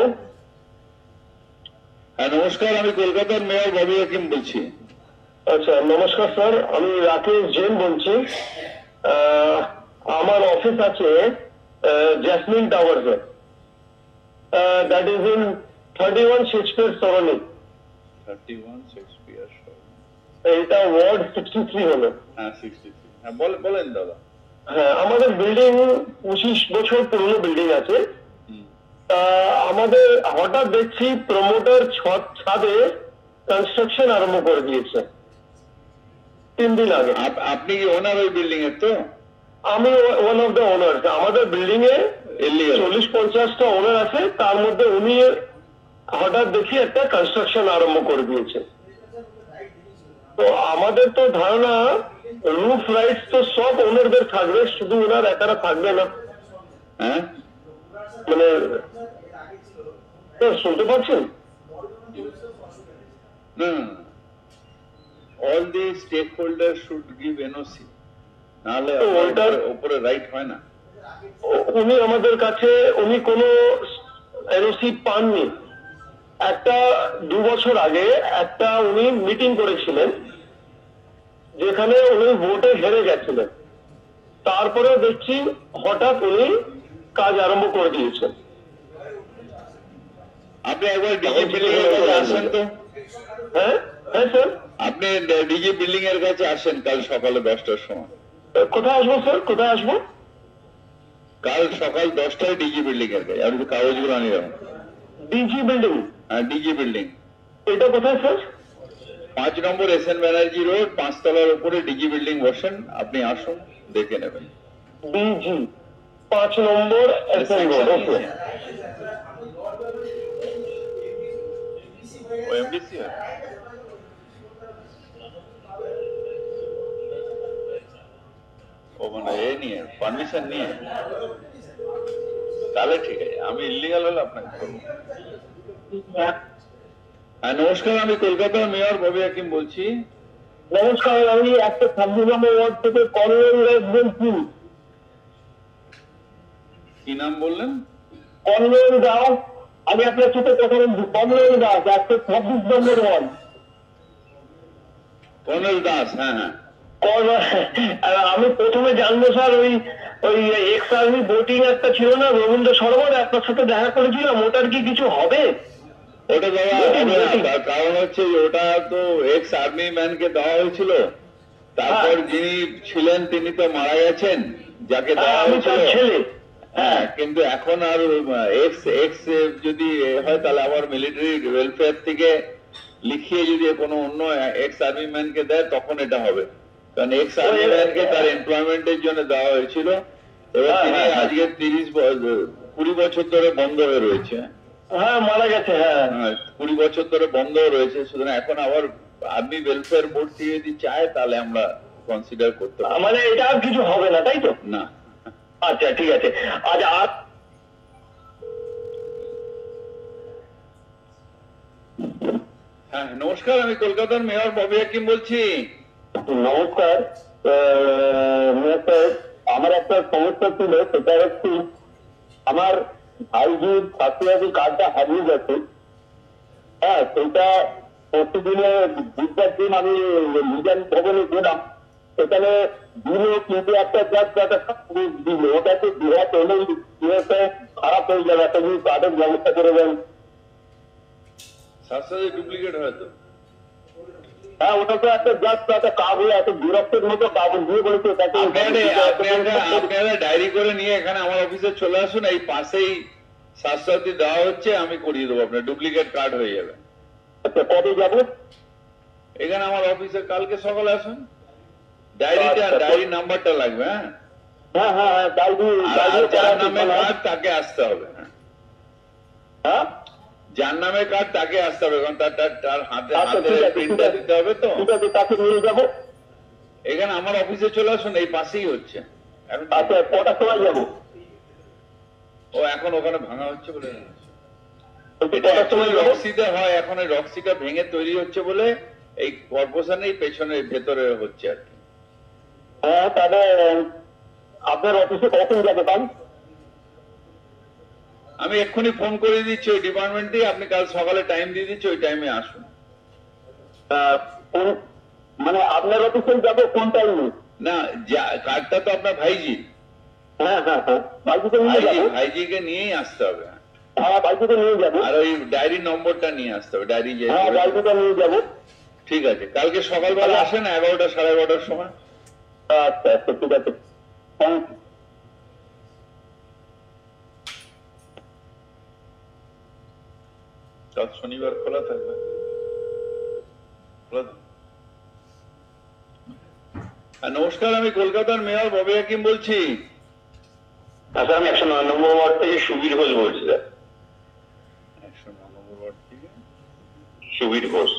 হ্যাঁ নমস্কার, আমি কলকাতার মেয়র ববি হাকিম বলছি। আচ্ছা নমস্কার স্যার, আমি রাকেশ জৈন বলছি। আমার অফিস আছে জ্যাসমিন টাওয়ার্সে, দ্যাট ইজ ইন 31 শেক্সপিয়ার সরণি। 31 শেক্সপিয়ার সরণি। এটা ওয়ার্ড 63 হলো। হ্যাঁ 63। হ্যাঁ বলেন দাদা। হ্যাঁ, আমাদের বিল্ডিং 25 বছর পুরনো বিল্ডিং আছে। আমাদের হঠাৎ দেখছি প্রমোটার ছাদে কনস্ট্রাকশন আরম্ভ করে দিয়েছে 3 দিন আগে। আপনি কি ওনার ওই বিল্ডিং এর তো? আমি ওয়ান অফ দ্য ওনার। আমাদের বিল্ডিং এ 40-50টা ওনার আছে, তার মধ্যে উনি হঠাৎ দেখি একটা কনস্ট্রাকশন আরম্ভ করে দিয়েছে। তো আমাদের তো ধারণা রুফ রাইটস তো সব ওনারদের থাকবে, শুধু ওনার একারা থাকবে না। হ্যাঁ মানে শুনতে পাচ্ছেন? না, all the stakeholders should give NOC, নাহলে ওটার উপরে রাইট হয় না। উনি আমাদের কাছে উনি কোনো এনওসি পাননি। একটা 2 বছর আগে একটা উনি মিটিং করেছিলেন যেখানে উনি ভোটে হেরে গেছিলেন, তারপরে দেখছি হঠাৎ উনি কাজ আরম্ভ করে দিয়েছেন। আপনি একবার ডিজি বিল্ডিং এর কাছে আসেন তো। হ্যাঁ হ্যাঁ স্যার, আপনি ডিজি বিল্ডিং এর কাছে আসেন কাল সকালে 10টার সময়। কোথায় আসবো স্যার, কোথায় আসবো? কাল সকাল 10টায় ডিজি বিল্ডিং এর কাছে। আপনি কাগজগুলো আনিয়ে রাখুন। DG building? হ্যাঁ ডিজি বিল্ডিং। এটা কোথায় স্যার? 5 নম্বর SN ব্যানার্জি রোড, 5 তলার উপরে ডিজি বিল্ডিং বসেন। আপনি আসুন, দেখে নেবেন। ডিজি 5 নম্বর SN রোড। ওকে। ও এমডিসি ও মানে এ নিয়ে পারমিশন নিয়ে, তাহলে ঠিক আছে। আমি ইলিগাল হলে আপনাকে করবো। হ্যাঁ নমস্কার, আমি কলকাতার মেয়র ববি হাকিম বলছি। নমস্কার, আমি 126 নম্বর ওয়ার্ড থেকে কর্নেল রাজ বলছি। কি নাম বললেন? কর্নেল দাস। আমি আপনার সাথে কথা বলছি। কর্নেল দাস, 126 নম্বর ওয়ার্ড। কর্নেল দাস, হ্যাঁ হ্যাঁ। আমি প্রথমে জানবো স্যার, ওই এক্স আর্মি বোটিং একটা ছিল না রবীন্দ্র সরোবর, আপনার সাথে দেখা করেছিলাম, ওটার কি কিছু হবে? ওটা দেওয়া হবে না, তার কারণ হচ্ছে ওটা তো এক্স আর্মি ম্যানকে দেওয়া হয়েছিল। তারপর যিনি ছিলেন তিনি তো মারা গেছেন, যাকে দেওয়া হয়েছিল। হ্যাঁ, কিন্তু এখন আর এক্স এক্স যদি হয় তাহলে আবার মিলিটারি ওয়েলফেয়ার থেকে লিখিয়ে যদি কোনো অন্য এক্স আর্মি ম্যানকে দেয় তখন এটা হবে। কারণ এক্স আর্মি ম্যানকে তার এমপ্লয়মেন্টের জন্য দেওয়া হয়েছিল, এবার তিনি আজকে 20 বছর ধরে বন্ধ হয়ে রয়েছে। হ্যাঁ মারা গেছে। হ্যাঁ 20 বছর ধরে বন্ধ রয়েছে, সুতরাং এখন আবার আর্মি ওয়েলফেয়ার বোর্ড থেকে যদি চায় তাহলে আমরা কনসিডার করতে পারি। মানে এটা আর কিছু হবে না, তাই তো? না। আচ্ছা ঠিক আছে। আচ্ছা আর হ্যাঁ নমস্কার, আমি কলকাতার মেয়র ববি হাকিম বলছি। নমস্কার আমার একটা সমস্যা ছিল, সেটা হচ্ছে আমার ভাইজির স্বাস্থ্যসাথী কার্ডটা হারিয়ে গেছে। হ্যাঁ, সেটা প্রতিদিনে বুধবার দিন আমি লিগাল ভবনে গেলাম, সেখানে দিল কিন্তু একটা দিল, ওটাকে বিহাত হলেই খারাপ হয়ে যাবে, একটা যদি কার্ডের ব্যবস্থা করে দেন। স্বাস্থ্যসাথী ডুপ্লিকেট হয়তো। হ্যাঁ, ওটা তো একটা জাস্ট একটা কাগজ, একটা বিরক্তের মতো কাগজ দিয়ে বলেছে। আপনারা ডায়েরি করে নিয়ে এখানে আমার অফিসে চলে আসুন, এই পাশেই স্বাস্থ্যসাথী দেওয়া হচ্ছে, আমি করিয়ে দেবো। আপনার ডুপ্লিকেট কার্ড হয়ে যাবে। আচ্ছা, কবে যাবো? এখানে আমার অফিসে কালকে সকালে আসুন। ডায়েরি নাম্বারটা লাগবে। হ্যাঁ হ্যাঁ হ্যাঁ, যার নামে কার্ড তাকে আসতে হবে। হ্যাঁ, যার নামে কার্ড তাকে আসতে হবে, কারণ তার হাতে প্রিন্টটা দিতে হবে। তো ঠিক আছে, তাকে নিয়ে যাবো। এখানে আমার অফিসে চলে আসুন, এই পাশেই হচ্ছে। আচ্ছা, কটার সময় যাবো? ও এখন ওখানে ভাঙা হচ্ছে বলে সময় রক্সিতে হয়, এখন এই রক্সিটা ভেঙে তৈরি হচ্ছে বলে এই কর্পোরেশনের পেছনে ভেতরে হচ্ছে আর কি। হ্যাঁ, তাহলে আপনার অফিসে কখন যাবে পান? আমি এক্ষুনি ফোন করে দিচ্ছি ওই ডিপার্টমেন্ট দিয়ে, আপনি কাল সকালে টাইম দিয়ে দিচ্ছি, ওই টাইমে আসুন। মানে আপনার অফিসে যাবো কোন টাইমে? না, কার্ডটা তো আপনার ভাইজি, হ্যাঁ হ্যাঁ হ্যাঁ, বাইকে নিয়ে যাবো। ভাইজিকে নিয়েই আসতে হবে। হ্যাঁ, বাইকে নিয়ে যাবো। আর ওই ডায়েরি নম্বরটা নিয়ে আসতে হবে, ডায়েরি যে। হ্যাঁ, বাইকে নিয়ে যাবো। ঠিক আছে, কালকে সকালবেলা আসেন 11টা সাড়ে 11টার সময়। আচ্ছা আচ্ছা, ঠিক আছে, থ্যাংক ইউ। কাল শনিবার খোলা থাকবে, খোলা থাকবে। নমস্কার, আমি কলকাতার মেয়র ববি হাকিম বলছি। আচ্ছা, আমি 109 নম্বর ওয়ার্ড থেকে সুবীর ঘোষ বলছি স্যার। 109 নম্বর ওয়ার্ড থেকে সুবীর ঘোষ।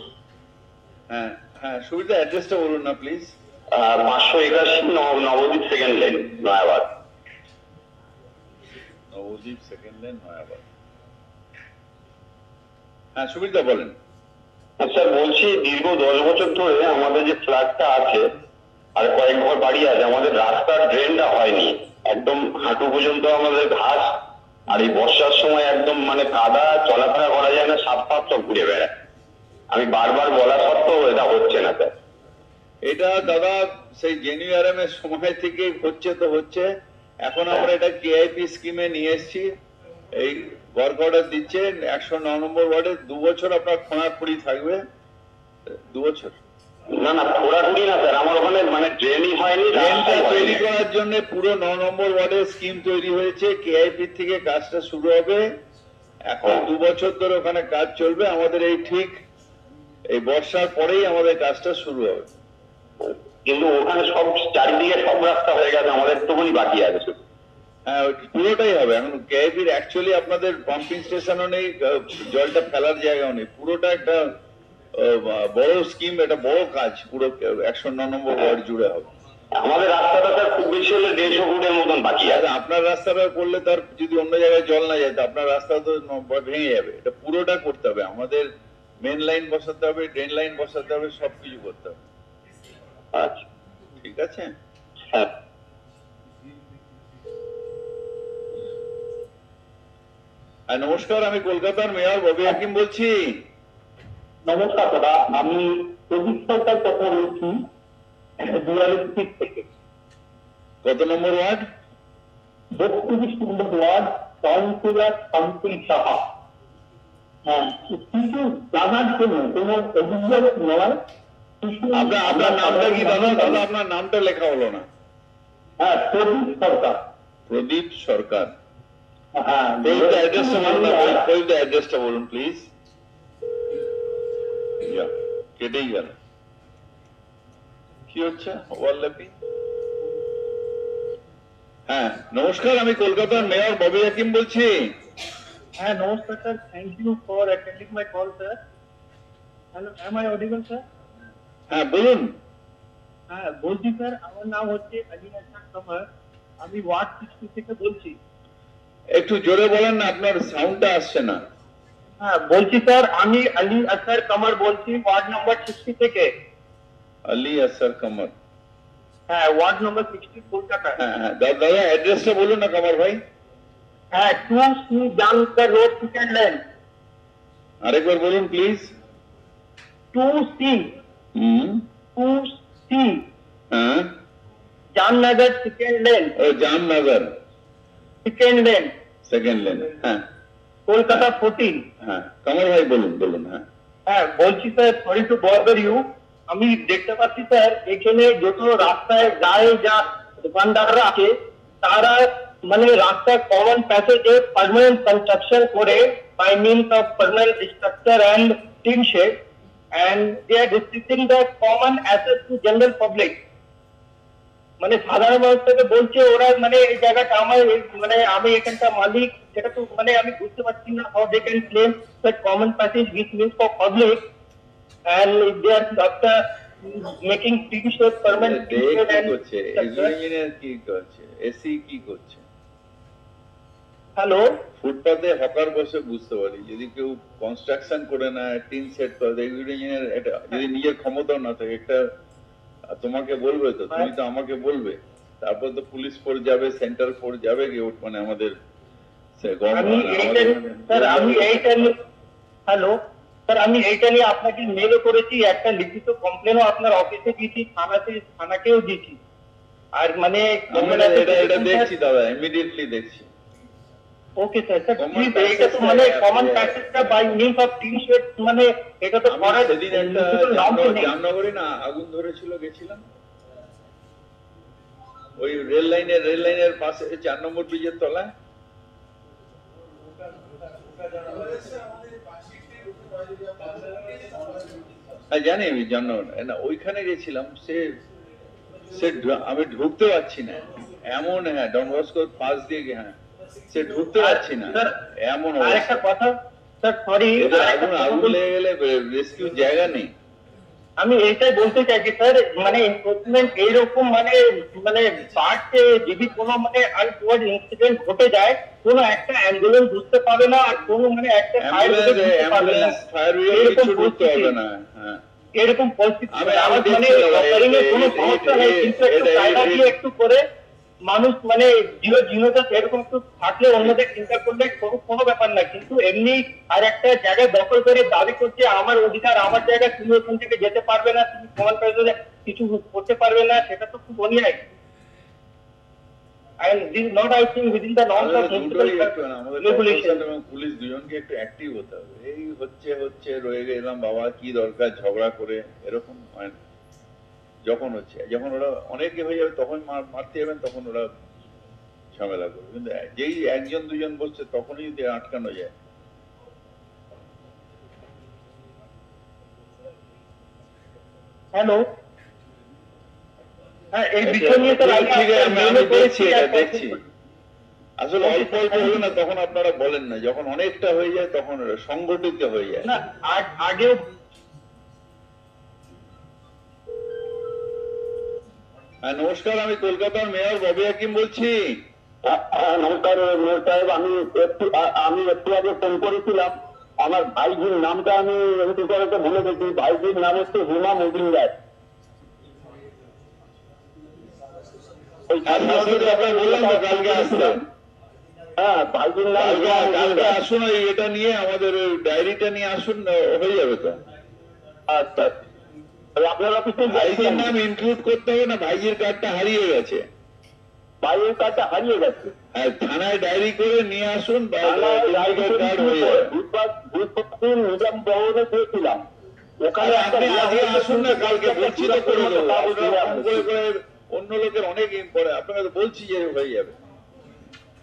হ্যাঁ হ্যাঁ, সুবিধা অ্যাড্রেসটা বলুন না please. 581 Nabadwip second line, Nayabad. Nabadwip second line, Nayabad. হ্যাঁ সুবিধা বলেন। স্যার বলছি, দীর্ঘ 10 বছর ধরে আমাদের যে ফ্ল্যাটটা আছে আর কয়েক ঘর বাড়ি আছে, আমাদের রাস্তার ড্রেনটা হয়নি। একদম হাঁটু পর্যন্ত আমাদের ঘাস, আর এই বর্ষার সময় একদম মানে কাদা, চলাফেরা করা যায় না, সাপ ফাপ সব ঘুরে বেড়ায়। আমি বারবার বলা সত্ত্বেও এটা হচ্ছে না স্যার। এটা দাদা সেই জেনুয়ারএম এর সময় থেকে হচ্ছে তো হচ্ছে। এখন আমরা এটা কেআইপি স্কিমে নিয়ে এসেছি, এই ওয়ার্ক অর্ডার দিচ্ছে 109 নম্বর ওয়ার্ডে 2 বছর আপনার খোঁড়াখুড়ি থাকবে। 2 বছর না না, খোঁড়াখুড়ি না স্যার, আমার ওখানে মানে ড্রেনই হয়নি। ড্রেনটা তৈরি করার জন্য পুরো 9 নম্বর ওয়ার্ডে স্কিম তৈরি হয়েছে, কেআইপি থেকে কাজটা শুরু হবে। এখন 2 বছর ধরে ওখানে কাজ চলবে। আমাদের এই ঠিক এই বর্ষার পরেই আমাদের কাজটা শুরু হবে। কিন্তু ওখানে সব চারিদিকে সব রাস্তা হয়ে গেছে, আমাদের একটুখানি বাকি আছে শুধু। হ্যাঁ, পুরোটাই হবে। এখন কেআইপির অ্যাকচুয়ালি আপনাদের পাম্পিং স্টেশনও নেই, জলটা ফেলার জায়গাও নেই। পুরোটা একটা বড় স্কিম, এটা বড় কাজ, পুরো 109 নম্বর ওয়ার্ড জুড়ে হবে। আমাদের রাস্তাটা স্যার খুব বেশি হলে 150 ফুটের মতন বাকি আছে। আপনার রাস্তাটা করলে তার যদি অন্য জায়গায় জল না যায় তো আপনার রাস্তা তো ভেঙে যাবে। এটা পুরোটা করতে হবে, আমাদের মেন লাইন বসাতে হবে, ড্রেন লাইন বসাতে হবে, সবকিছু করতে হবে। আচ্ছা, ঠিক আছে। হ্যাঁ। নমস্কার, আমি কলকাতার মেয়র ববি হাকিম বলছি। নমস্কার দাদা, আমি প্রদীপ সরকার কথা বলছি, দুয়ারিস্ট্রিট থেকে। কত নম্বর ওয়ার্ড? 32 নম্বর ওয়ার্ড, কাউন্সিলর শান্তি সাহা। হ্যাঁ, কিছু জানার জন্য কোনো অভিযোগ নয়। আপনার নামটা কি দাদা? দাদা আপনার নামটা লেখা হলো না। হ্যাঁ, প্রদীপ সরকার। প্রদীপ সরকার। হ্যাঁ, অ্যাড্রেসটা বলুন প্লিজ। কেটেই গেল, কি হচ্ছে ওভারল্যাপিং? হ্যাঁ নমস্কার, আমি কলকাতার মেয়র ববি হাকিম বলছি। হ্যাঁ নমস্কার sir, thank you for attending my call sir. Hello, am I audible sir? হ্যাঁ বলুন। হ্যাঁ বলছি স্যার, আমার নাম হচ্ছে আলী আসার কামার, আমি ওয়ার্ড 60 থেকে বলছি। একটু জোরে বলেন না, আপনার সাউন্ডটা আসছে না। হ্যাঁ বলছি স্যার, আমি আলী আসার কামার বলছি, ওয়ার্ড নম্বর 60 থেকে। আলী আসার কামার? হ্যাঁ, ওয়ার্ড নম্বর 60, কলকাতা। হ্যাঁ হ্যাঁ দাদা, অ্যাড্রেসটা বলুন না কামার ভাই। হ্যাঁ, 2C জানকার রোড, সেকেন্ড লেন। আরেকবার বলুন প্লিজ। 2C হ্যাঁ, জামনগর সেকেন্ড লেন। ও Jamnagar second lane, second lane. হ্যাঁ, কলকাতা 14। হ্যাঁ কামার ভাই বলুন বলুন। হ্যাঁ হ্যাঁ বলছি sir, sorry to bother you, আমি দেখতে পাচ্ছি স্যার এখানে যত রাস্তায় যায় যা দোকানদাররা আছে তারা মানে রাস্তা কমন প্যাসেজে পার্মানেন্ট কনস্ট্রাকশন করে by means of permanent structure and tin shed, and they are restricting the common access to general public. মানে সাধারণ মানুষকে বলছে ওরা মানে এই জায়গাটা আমার মানে আমি এখানকার মালিক, সেটা তো মানে আমি বুঝতে পারছি না how they can claim that common passage which means for public, and they are after making tin shed permanent tin shed কি and করছে ইঞ্জিনিয়ার, কি করছে এসি, কি করছে? হ্যালো, ফুটপাতে হকার বসে বুঝতে পারি, যদি কেউ কনস্ট্রাকশন করে না, টিন সেট করে, ইঞ্জিনিয়ার এটা যদি নিজের ক্ষমতাও না থাকে, একটা তোমাকে বলবে তো, তুমি তো আমাকে বলবে। তারপর তো পুলিশ ফোর্স যাবে, সেন্ট্রাল ফোর্স যাবে, মানে আমাদের আমি এইটা নিয়ে হ্যালো স্যার, আমি এইটা নিয়ে আপনাকে মেলও করেছি, একটা লিখিত কমপ্লেনও আপনার অফিসে দিয়েছি, থানাকেও দিয়েছি। আর মানে এটা দেখছি দাদা, ইমিডিয়েটলি দেখছি। ওকে স্যার, স্যার প্লিজ এইটা তো মানে কমন প্র্যাকটিসটা by means of tin shed, মানে এটা তো করার সেদিন একটা জামনগরে না আগুন ধরেছিল, গেছিলাম ওই রেল লাইনের পাশে 4 নম্বর ব্রিজের তলায়। জানি আমি জামনগর না, ওইখানে গেছিলাম। আমি ঢুকতে পারছি না এমন, হ্যাঁ ডন বস্কোর পাশ দিয়ে, হ্যাঁ সে ঢুকতে পারছি না এমন। আরেকটা কথা স্যার, সরি, আগুন লেগে গেলে রেস্কিউ জায়গা নেই। আমি এইটাই বলতে চাইছি স্যার, মানে এনফোর্সমেন্ট এইরকম মানে মানে বাড়ছে, যদি কোনো মানে আনটুয়ার্ড ইনসিডেন্ট ঘটে যায়, কোনো একটা অ্যাম্বুলেন্স ঢুকতে পাবে না, আর কোনো মানে একটা এরকম পরিস্থিতি মানে কোনো সমস্যা নেই, কিন্তু একটু কায়দা দিয়ে একটু করে মানুষ মানে জীবনটা এরকম একটু থাকলে অন্যদের চিন্তা করলে কোনো ব্যাপার না, কিন্তু এমনি আর একটা জায়গায় দখল করে দাবি করছে আমার অধিকার, আমার জায়গা, তুমি ওখান থেকে যেতে পারবে না, তুমি প্রমাণ করে কিছু করতে পারবে না, সেটা তো খুব অন্যায়। And this is not, I think, within the norms of regulation. Police দুজনকে একটু অ্যাক্টিভ হতে হবে। এই হচ্ছে রয়ে গেলাম বাবা, কি দরকার ঝগড়া করে, এরকম হয় না। যখন ওরা অনেকে হয়ে যাবে তখন মারতে যাবেন, তখন ওরা ঝামেলা করবে, কিন্তু যেই একজন দুজন বসছে তখনই যদি আটকানো যায়। হ্যালো, হ্যাঁ এই বিষয় নিয়ে তো আমি দেখছি, আসলে অল্প অল্প হলো না তখন আপনারা বলেন না, যখন অনেকটা হয়ে যায় তখন সংগঠিত হয়ে যায় না। আগেও নমস্কার, আমি কলকাতার মেয়র ববি হাকিম বলছি। নমস্কার মেয়র সাহেব, আমি একটু আগে ফোন করেছিলাম, আমার ভাইজির নামটা আমি এমপি করতে ভুলে গেছি, ভাইজির নাম হচ্ছে হিমা মজুমদার। হ্যাঁ ভাইজির নাম, কালকে আসুন, এটা নিয়ে আমাদের ডায়েরিটা নিয়ে আসুন, হয়ে যাবে তো। আচ্ছা, আপনার অফিসে ভাইজির নাম ইনক্লুড করতে হবে না, ভাইজির কার্ডটা হারিয়ে গেছে। ভাইয়ের কার্ডটা হারিয়ে গেছে? হ্যাঁ, থানায় ডায়েরি করে নিয়ে আসুন, কার্ড হয়ে যাবে। নিজাম শহরে দিয়েছিলাম, ওখানে আপনি আজকে আসুন না, কালকে বলছি তো করে দেবো। অন্য লোকের অনেক পরে আপনাকে তো বলছি যে হয়ে যাবে।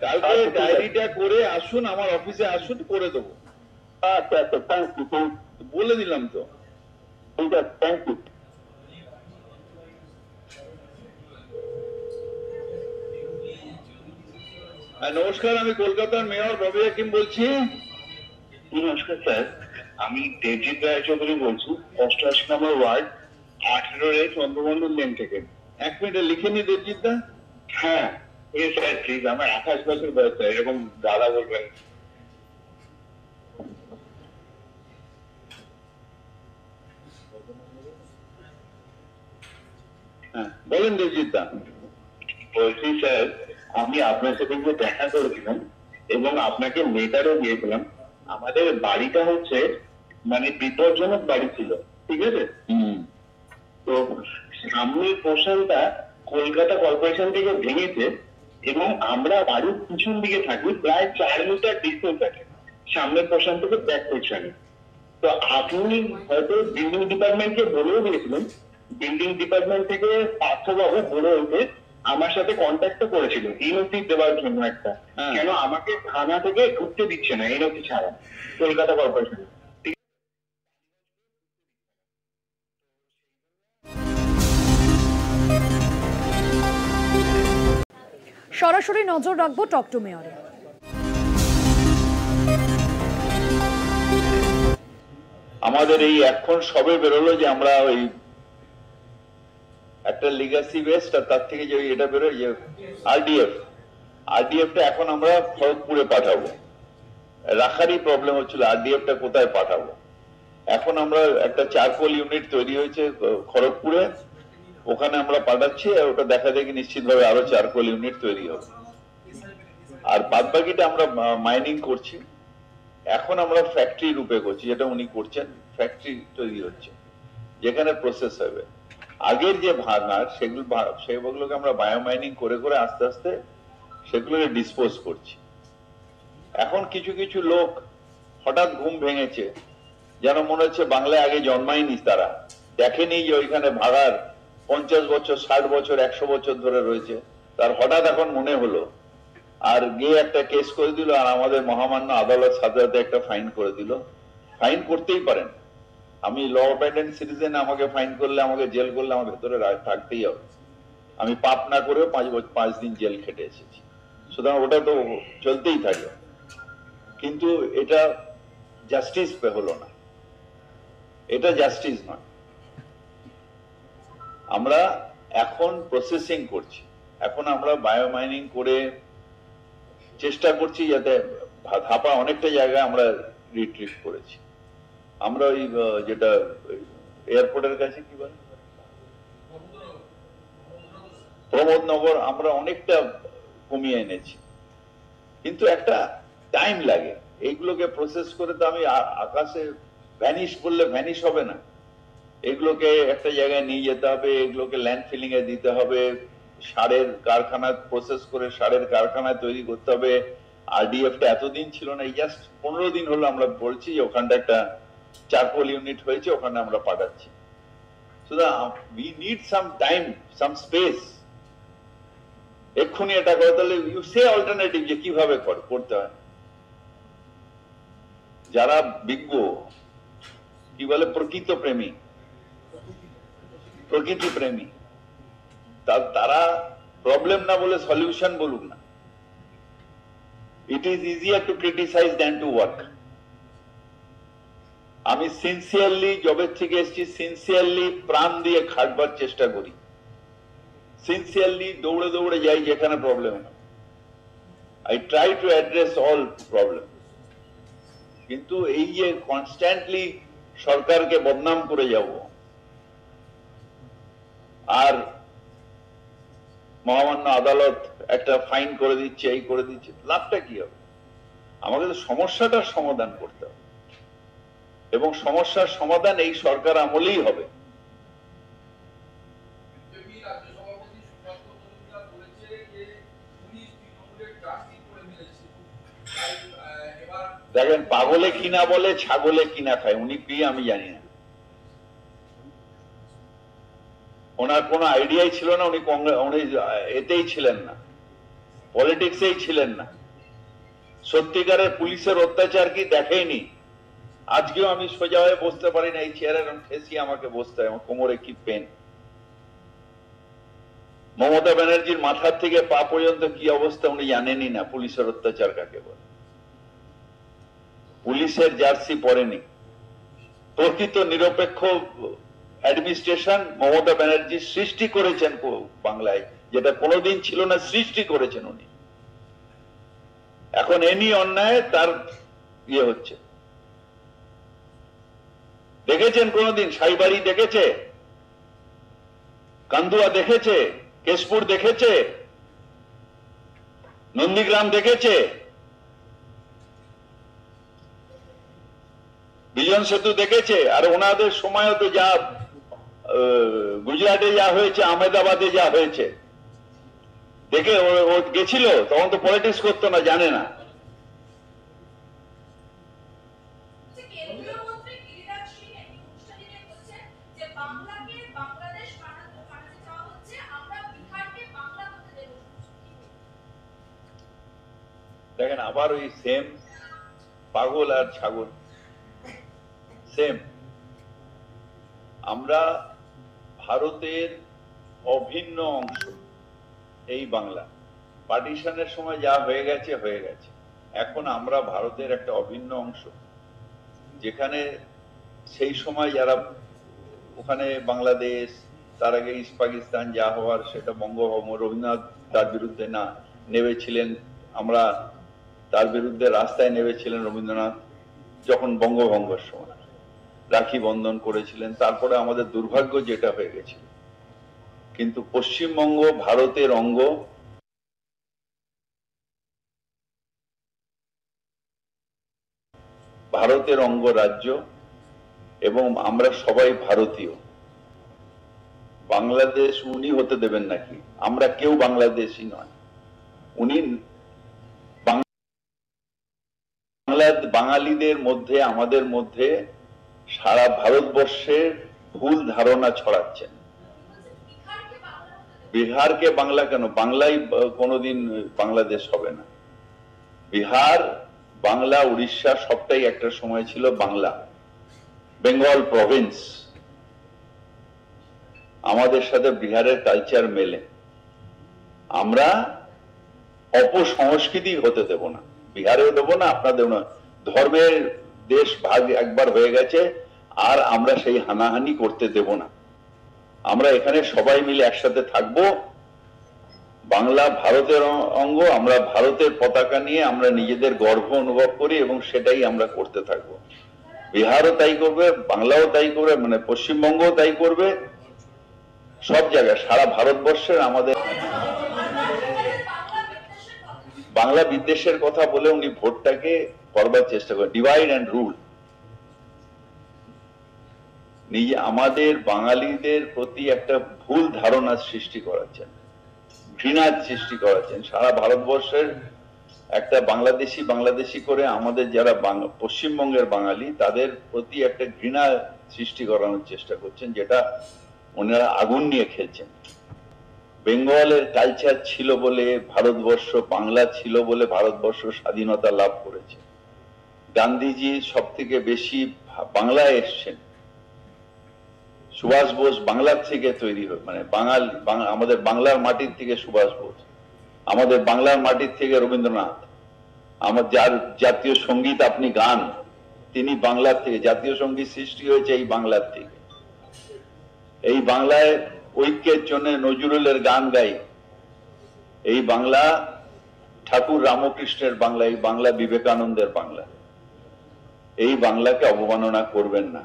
কালকে ডায়েরিটা করে আসুন, আমার অফিসে আসুন, করে দেবো। আচ্ছা আচ্ছা, থ্যাংক ইউ, বলে দিলাম তো। ঠিক আছে, থ্যাংক ইউ। নমস্কার, আমি কলকাতার মেয়র ববি হাকিম বলছি। নমস্কার স্যার, আমি দেবজিৎ রায়চৌধুরী বলছি, 88 নম্বর ওয়ার্ড, 18 চন্দ্রমন্ডল লেন থেকে। 1 মিনিটে লিখে নি দেবজিৎ দা। হ্যাঁ স্যার প্লিজ, আমার 28 বছর বয়স, স্যার এরকম দাদা বলবেন। হ্যাঁ বলেন দেবজিৎ দা। বলছি স্যার, আমি আপনার সাথে যে দেখা করেছিলাম এবং আপনাকে লেটারও দিয়েছিলাম, আমাদের বাড়িটা হচ্ছে মানে বিপজ্জনক বাড়ি ছিল, ঠিক আছে? তো সামনের পোর্শনটা কলকাতা কর্পোরেশন থেকে ভেঙেছে এবং আমরা বাড়ির পিছন দিকে থাকি, প্রায় 4 মিটার ডিস্টেন্স আছে সামনের পোর্শন থেকে ব্যাক পোর্শনে। তো আপনি হয়তো বিল্ডিং ডিপার্টমেন্টকে বলেও দিয়েছিলেন, বিল্ডিং ডিপার্টমেন্ট থেকে পার্থবাবু বলে হয়েছে আমার সাথে কন্ট্যাক্ট করেছিল এনওসি দেওয়ার জন্য একটা, কেন আমাকে থানা থেকে ঢুকতে দিচ্ছে না এনওসি ছাড়া কলকাতা কর্পোরেশনে। সরাসরি নজর রাখবো টক টু মেয়রে। আমাদের এই এখন সবে বেরোলো যে আমরা ওই একটা লিগাসি ওয়েস্ট, আর তার থেকে যে এটা বেরোয় যে আরডিএফটা এখন আমরা খড়গপুরে পাঠাবো। রাখারই প্রবলেম হচ্ছিল আরডিএফটা কোথায় পাঠাবো। এখন আমরা একটা চারকোল ইউনিট তৈরি হয়েছে খড়গপুরে, ওখানে আমরা পাঠাচ্ছি, আর ওটা দেখা দেখি নিশ্চিতভাবে আরো চারকোল ইউনিট তৈরি হবে। আর বাদ বাকিটা আমরা মাইনিং করছি। এখন আমরা ফ্যাক্টরি রূপে করছি, যেটা উনি করছেন, ফ্যাক্টরি তৈরি হচ্ছে যেখানে প্রসেস হবে। আগের যে ভাঙার সেগুলোকে আমরা বায়োমাইনিং করে করে আস্তে আস্তে সেগুলোকে ডিসপোজ করছি। এখন কিছু কিছু লোক হঠাৎ ঘুম ভেঙেছে, যেন মনে হচ্ছে বাংলায় আগে জন্মায়নি, তারা দেখেনি যে ওইখানে ভাগার 50 বছর 60 বছর 100 বছর ধরে রয়েছে, তার হঠাৎ এখন মনে হলো, আর গিয়ে একটা কেস করে দিল, আর আমাদের মহামান্য আদালত সাথে সাথে একটা ফাইন করে দিল। ফাইন করতেই পারেন, আমি ল অ্যাবাইডেন্ট সিটিজেন, আমাকে ফাইন করলে, আমাকে জেল করলে আমার ভেতরে থাকতেই হবে। আমি পাপ না করেও 5 দিন জেল খেটে এসেছি, সুতরাং ওটা তো চলতেই থাকে। কিন্তু এটা জাস্টিস হলো না, এটা জাস্টিস নয়। আমরা এখন প্রসেসিং করছি, এখন আমরা বায়োমাইনিং করে চেষ্টা করছি যাতে ধাপা অনেকটা জায়গায় আমরা রিট্রিভ করেছি। আমরা ওই যেটা এয়ারপোর্টের কাছে কি বলে প্রমোদনগর, আমরা অনেকটা কমিয়ে এনেছি, কিন্তু একটা টাইম লাগে এইগুলোকে প্রসেস করে। তো আমি আকাশে ভ্যানিশ বললে ভ্যানিশ হবে না, এগুলোকে একটা জায়গায় নিয়ে যেতে হবে, এগুলোকে ল্যান্ড ফিলিং এ দিতে হবে, সারের কারখানা প্রসেস করে সারের কারখানায় তৈরি করতে হবে। আরডিএফ টা এতদিন ছিল না, এই জাস্ট 15 দিন হলো আমরা বলছি যে ওখানটা একটা চারকোল ইউনিট হয়েছে, ওখানে আমরা পাঠাচ্ছি। সুতরাং we need some time, some space. এক্ষুনি এটা করে, তাহলে ইউ সে অল্টারনেটিভ যে কিভাবে করতে হয়। যারা বিজ্ঞ, কি বলে প্রকৃত প্রেমী, প্রকৃতি প্রেমী, তারা প্রবলেম না বলে সলিউশন বলুক না। It is easier to criticise than to work. আমি সিনসিয়ারলি জবের থেকে এসেছি, সিনসিয়ারলি প্রাণ দিয়ে খাটবার চেষ্টা করি, সিনসিয়ারলি দৌড়ে দৌড়ে যাই যেখানে প্রবলেম হয়। I try to address all problem. কিন্তু এই যে কনস্ট্যান্টলি সরকারকে বদনাম করে যাব, আর মহামান্য আদালত একটা ফাইন করে দিচ্ছে, এই করে দিচ্ছে, লাভটা কি হবে? আমাদের সমস্যাটার সমাধান করতে হবে, এবং সমস্যার সমাধান এই সরকার আমলেই হবে। দেখেন, পাগলে কিনা বলে ছাগলে কিনা খায়, উনি কি আমি জানি না। ওনার কোনো আইডিয়াই ছিল না, উনি এতেই ছিলেন না, পলিটিক্সেই ছিলেন না। সত্যিকারের পুলিশের অত্যাচার কি দেখেনি। আজকেও আমি সোজা হয়ে বসতে পারি না, এই চেয়ারে ঠেসিয়ে আমাকে বসতে হয়, আমার কোমরে কি পেন। মমতা ব্যানার্জির মাথার থেকে পা পর্যন্ত কি অবস্থা উনি জানেনই না, পুলিশের অত্যাচার কাকে বলে। পুলিশের জার্সি পরেনি। প্রকৃত নিরপেক্ষ অ্যাডমিনিস্ট্রেশন মমতা ব্যানার্জি সৃষ্টি করেছেন বাংলায়, যেটা কোনোদিন ছিল না, সৃষ্টি করেছেন উনি। এখন এনি অন্যায় তার ইয়ে হচ্ছে। দেখেছেন কোনোদিন সাইবাড়ি দেখেছে, কান্দুয়া দেখেছে, কেশপুর দেখেছে, নন্দীগ্রাম দেখেছে, বিজন সেতু দেখেছে? আর ওনাদের সময় তো যা গুজরাটে যা হয়েছে, আহমেদাবাদে যা হয়েছে, দেখে ও গেছিল, তখন তো পলিটিক্স করতো না, জানে না। দেখেন, আবার ওই সেম পাগল আর ছাগল সেম। আমরা ভারতের অভিন্ন অংশ এই বাংলা। পার্টিশনের সময় যা হয়ে গেছে হয়ে গেছে, এখন আমরা ভারতের একটা অভিন্ন অংশ, যেখানে সেই সময় যারা ওখানে বাংলাদেশ, তার আগে ইস্ট পাকিস্তান যা হওয়ার, সেটা বঙ্গভঙ্গ, রবীন্দ্রনাথ তার বিরুদ্ধে না নেমেছিলেন, আমরা তার বিরুদ্ধে রাস্তায় নেমেছিলেন রবীন্দ্রনাথ যখন বঙ্গভঙ্গের সময় রাখি বন্ধন করেছিলেন। তারপরে আমাদের দুর্ভাগ্য যেটা হয়ে গেছিল, কিন্তু পশ্চিমবঙ্গ ভারতের অঙ্গ, ভারতের অঙ্গরাজ্য, এবং আমরা সবাই ভারতীয়। বাংলাদেশ উনি হতে দেবেন নাকি? আমরা কেউ বাংলাদেশী নয়। উনি বাঙালিদের মধ্যে, আমাদের মধ্যে সারা ভারতবর্ষের ভুল ধারণা ছড়াচ্ছেন। বিহারকে বাংলা কেন? বাংলাই কোনোদিন বাংলাদেশ হবে না। বিহার, বাংলা, উড়িষ্যা সবটাই একটা সময় ছিল বাংলা, বেঙ্গল প্রভিন্স। আমাদের সাথে বিহারের কালচার মেলে। আমরা অপসংস্কৃতি হতে দেব না, বিহারেও দেব না, আপনাদেরও না। ধর্মের দেশ ভাগ একবার হয়ে গেছে, আর আমরা সেই হানাহানি করতে দেব না। আমরা এখানে সবাই মিলে একসাথে থাকবো। বাংলা ভারতের অঙ্গ, আমরা ভারতের পতাকা নিয়ে আমরা নিজেদের গর্ব অনুভব করি এবং সেটাই আমরা করতে থাকবো। বিহারও তাই করবে, বাংলাও তাই করবে, মানে পশ্চিমবঙ্গও তাই করবে, সব জায়গায় সারা ভারতবর্ষের আমাদের। বাংলা বিদ্বেষের কথা বলে উনি ভোটটাকে করবার চেষ্টা করেন, ডিভাইড অ্যান্ড রুল। নিজে আমাদের বাঙালিদের প্রতি একটা ভুল ধারণা সৃষ্টি করাচ্ছেন, ঘৃণার সৃষ্টি করাচ্ছেন। সারা ভারতবর্ষের একটা বাংলাদেশি বাংলাদেশি করে আমাদের যারা পশ্চিমবঙ্গের বাঙালি তাদের প্রতি একটা ঘৃণা সৃষ্টি করানোর চেষ্টা করছেন, যেটা ওনারা আগুন নিয়ে খেলছেন। বেঙ্গলের কালচার ছিল বলে ভারতবর্ষ, বাংলা ছিল বলে ভারতবর্ষ স্বাধীনতা লাভ করেছে। গান্ধীজি সব থেকে বেশি বাংলায় এসছেন, সুভাষ বোস বাংলার থেকে তৈরি হয়, মানে আমাদের বাংলার মাটির থেকে সুভাষ বোস, আমাদের বাংলার মাটির থেকে রবীন্দ্রনাথ, আমার যার জাতীয় সঙ্গীত আপনি গান, তিনি বাংলার থেকে। জাতীয় সঙ্গীত সৃষ্টি হয়েছে এই বাংলার থেকে। এই বাংলায় ঐক্যের জন্য নজরুলের গান গাই। এই বাংলা ঠাকুর রামকৃষ্ণের বাংলা, এই বাংলা বিবেকানন্দের বাংলা। এই বাংলাকে অবমাননা করবেন না।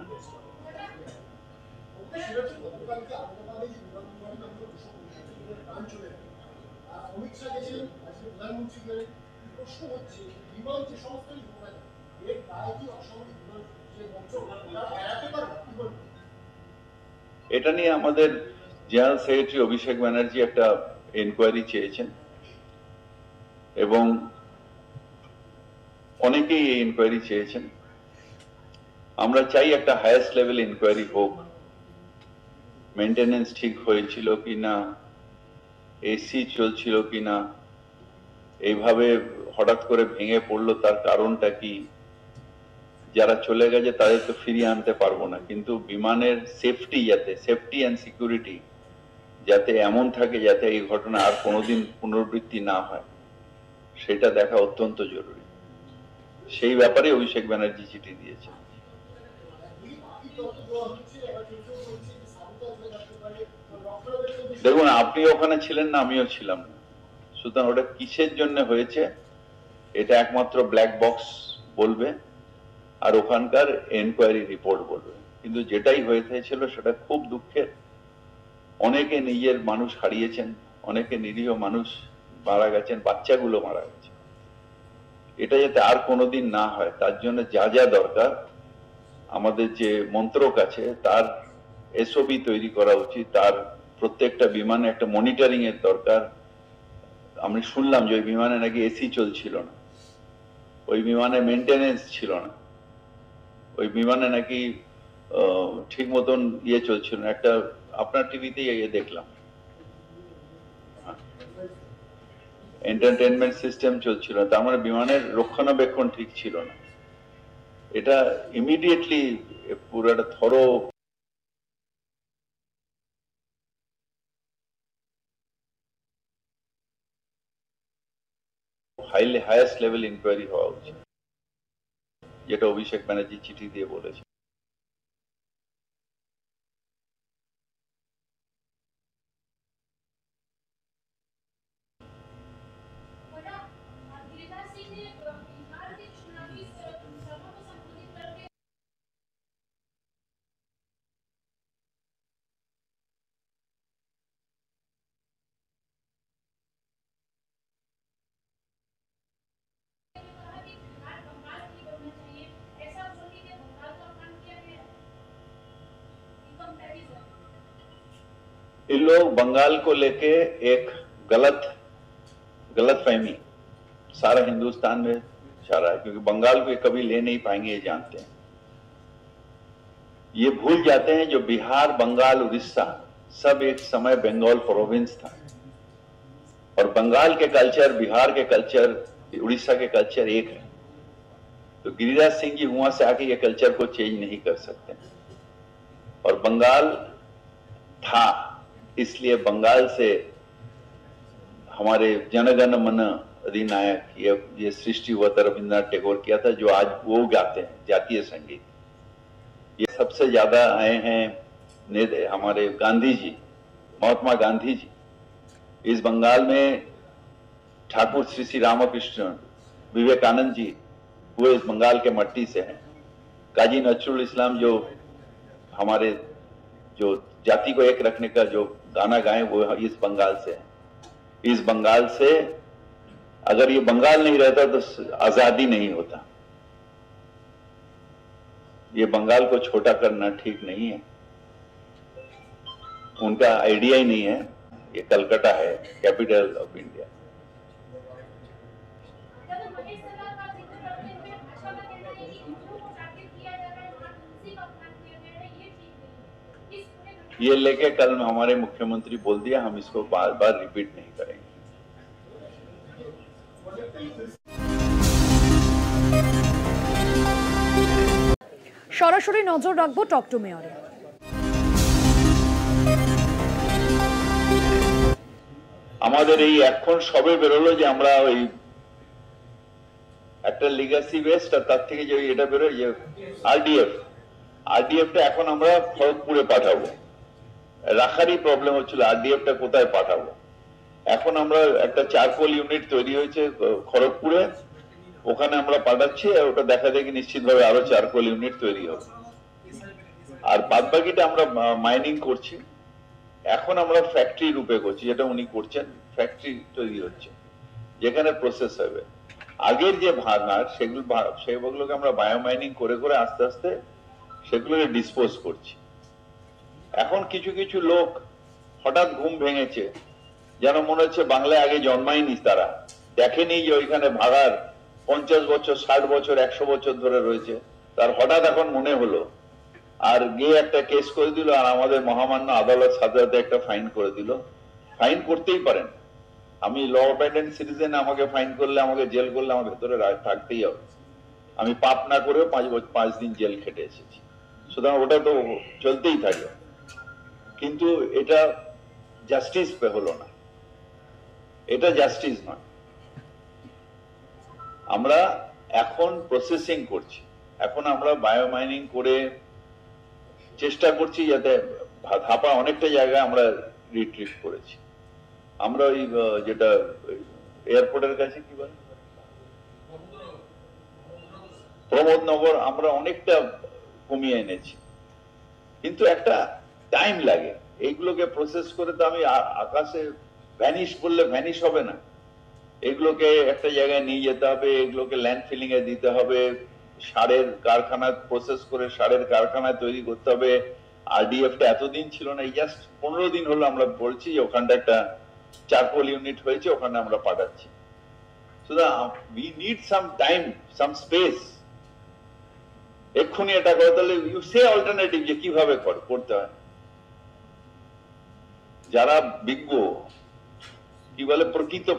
এটা নিয়ে আমাদের জেনারেল সেক্রেটারি অভিষেক ব্যানার্জি একটা এনকোয়ারি চেয়েছেন এবং অনেকেই এই এনকোয়ারি চেয়েছেন। আমরা চাই একটা হাইয়েস্ট লেভেল ইনকোয়ারি হোক। মেইনটেনেন্স ঠিক হয়েছিল কিনা, এসি চলছিল কিনা, এইভাবে হঠাৎ করে ভেঙে পড়লো তার কারণটা কি? যারা চলে গেছে তাদের তো ফিরিয়ে আনতে পারবো না, কিন্তু বিমানের সেফটি অ্যান্ড সিকিউরিটি যাতে এমন থাকে যাতে এই ঘটনা আর কোনোদিন পুনরাবৃত্তি না হয়, সেটা দেখা অত্যন্ত জরুরি। সেই ব্যাপারে অভিষেক ব্যানার্জি চিঠি দিয়েছে। দেখুন, আপনি ওখানে ছিলেন না, আমিও ছিলাম না, সুতরাং ওটা কিসের জন্য হয়েছে এটা একমাত্র ব্ল্যাক বক্স বলবে আর ওখানকার এনকোয়ারি রিপোর্ট বলবে। কিন্তু যেটাই হয়েছিল সেটা খুব দুঃখের। অনেকে নিজের মানুষ হারিয়েছেন, অনেকে নিরীহ মানুষ মারা গেছেন, বাচ্চাগুলো মারা গেছে। এটা যাতে আর কোনোদিন না হয় তার জন্য যা যা দরকার, আমাদের যে মন্ত্রক আছে তার এসওপি তৈরি করা উচিত। তার প্রত্যেকটা বিমানে একটা মনিটরিং এর দরকার। আমি শুনলাম যে ওই বিমানে নাকি এসি চলছিল না, ওই বিমানে মেনটেনেন্স ছিল না, ওই বিমানে নাকি ঠিক মতন চলছিল না। একটা আপনার টিভিতে দেখলাম, এন্টারটেনমেন্ট সিস্টেম চলছিল না, তার মানে বিমানের রক্ষণাবেক্ষণ ঠিক ছিল না। এটা ইমিডিয়েটলি পুরো একটা থরো হাইয়েস্ট লেভেল ইনকোয়ারি হওয়া উচিত, যেটা অভিষেক ব্যানার্জি চিঠি দিয়ে বলেছে। ये लोग बंगाल को लेके एक गलत फहमी सारा हिंदुस्तान में छा रहा है, क्योंकि बंगाल को ये कभी ले नहीं पाएंगे, ये जानते हैं। ये भूल जाते हैं जो बिहार, बंगाल, उड़ीसा सब एक समय बंगाल प्रोविंस था, और बंगाल के कल्चर, बिहार के कल्चर, उड़ीसा के कल्चर एक है। तो गिरिराज सिंह जी वहां से आके ये कल्चर को चेंज नहीं कर सकते, और बंगाल था, इसलिए बंगाल से हमारे जनगण मन अधिनायक ये सृष्टि हुआ था, रविंद्रनाथ टैगोर किया था, जो आज वो गाते हैं जातीय संगीत। ये सबसे ज्यादा आए हैं हमारे गांधी जी, महात्मा गांधी जी। इस बंगाल में ठाकुर श्री श्री रामकृष्ण, विवेकानंद जी वो इस बंगाल के मट्टी से हैं। काजी नजरुल इस्लाम जो हमारे जो जाति को एक रखने का जो गाना गाए वो इस बंगाल से है। इस बंगाल से अगर ये बंगाल नहीं रहता तो आजादी नहीं होता। ये बंगाल को छोटा करना ठीक नहीं है, उनका आइडिया ही नहीं है। ये कलकत्ता है, कैपिटल ऑफ इंडिया। ये लेके कल हमारे मुख्यमंत्री बोल दिया, हम इसको बार बार रिपीट नहीं करेंगे। সরাসরি নজর রাখবো টক টু মেয়রে। আমাদের এই এখন সবে বেরোলো যে আমরা ওই একটা লিগাসি ওয়েস্ট আর তার থেকে যে এটা বেরোয় যে আরডিএফটা এখন আমরা খড়গপুরে পাঠাবো। রাখারই প্রবলেম হচ্ছিল আরডিএফটা কোথায় পাঠাবো। এখন আমরা একটা চারকোল ইউনিট তৈরি হয়েছে খড়গপুরে, ওখানে আমরা পাঠাচ্ছি। ওটা দেখা দেখি নিশ্চিতভাবে আরো চারকোল ইউনিট তৈরি হবে। আর বাদ বাকিটা আমরা মাইনিং করছি। এখন আমরা ফ্যাক্টরি রূপে করছি, যেটা উনি করছেন, ফ্যাক্টরি তৈরি হচ্ছে যেখানে প্রসেস হবে। আগের যে ভাঙার সেগুলোকে আমরা বায়োমাইনিং করে করে আস্তে আস্তে সেগুলোকে ডিসপোজ করছি। এখন কিছু কিছু লোক হঠাৎ ঘুম ভেঙেছে, যেন মনে হচ্ছে বাংলায় আগে জন্মায়নি, তারা দেখেনি যে ওইখানে ভাগার 50 বছর, 60 বছর, 100 বছর ধরে রয়েছে। তার হঠাৎ এখন মনে হলো, আর গিয়ে একটা কেস করে দিল, আর আমাদের মহামান্য আদালত সাথে একটা ফাইন করে দিল। ফাইন করতেই পারেন, আমি ল অ্যাবাইডেন্ট সিটিজেন, আমাকে ফাইন করলে, আমাকে জেল করলে আমার ভেতরে থাকতেই হবে। আমি পাপ না করেও 5 দিন জেল খেটে এসেছি, সুতরাং ওটা তো চলতেই থাকে। কিন্তু এটা জাস্টিস হলো না, এটা জাস্টিস নয়। আমরা এখন প্রসেসিং করছি, এখন আমরা বায়োমাইনিং করে চেষ্টা করছি যাতে ধাপা অনেকটা জায়গায় আমরা রিট্রিভ করেছি। আমরা ওই যেটা এয়ারপোর্টের কাছে কি বলে প্রমোদনগর, আমরা অনেকটা কমিয়ে এনেছি। কিন্তু একটা টাইম লাগে এইগুলোকে প্রসেস করে। তো আমি আকাশে ভ্যানিশ করলে ভ্যানিশ হবে না, এগুলোকে একটা জায়গায় নিয়ে যেতে হবে, এগুলোকে ল্যান্ড ফিলিং এ দিতে হবে, সারের কারখানায় প্রসেস করে সারের কারখানায় তৈরি করতে হবে। আরডিএফটা এতদিন ছিল না, এই জাস্ট 15 দিন হলো আমরা বলছি যে ওখানটা একটা চারকোল ইউনিট হয়েছে, ওখানে আমরা পাঠাচ্ছি। সুতরাং we need some time, some space. এক্ষুনি এটা করে তাহলে ইউ সে অল্টারনেটিভ যে কিভাবে করতে হয়। যারা বিজ্ঞ, কি বলে, প্রকৃতি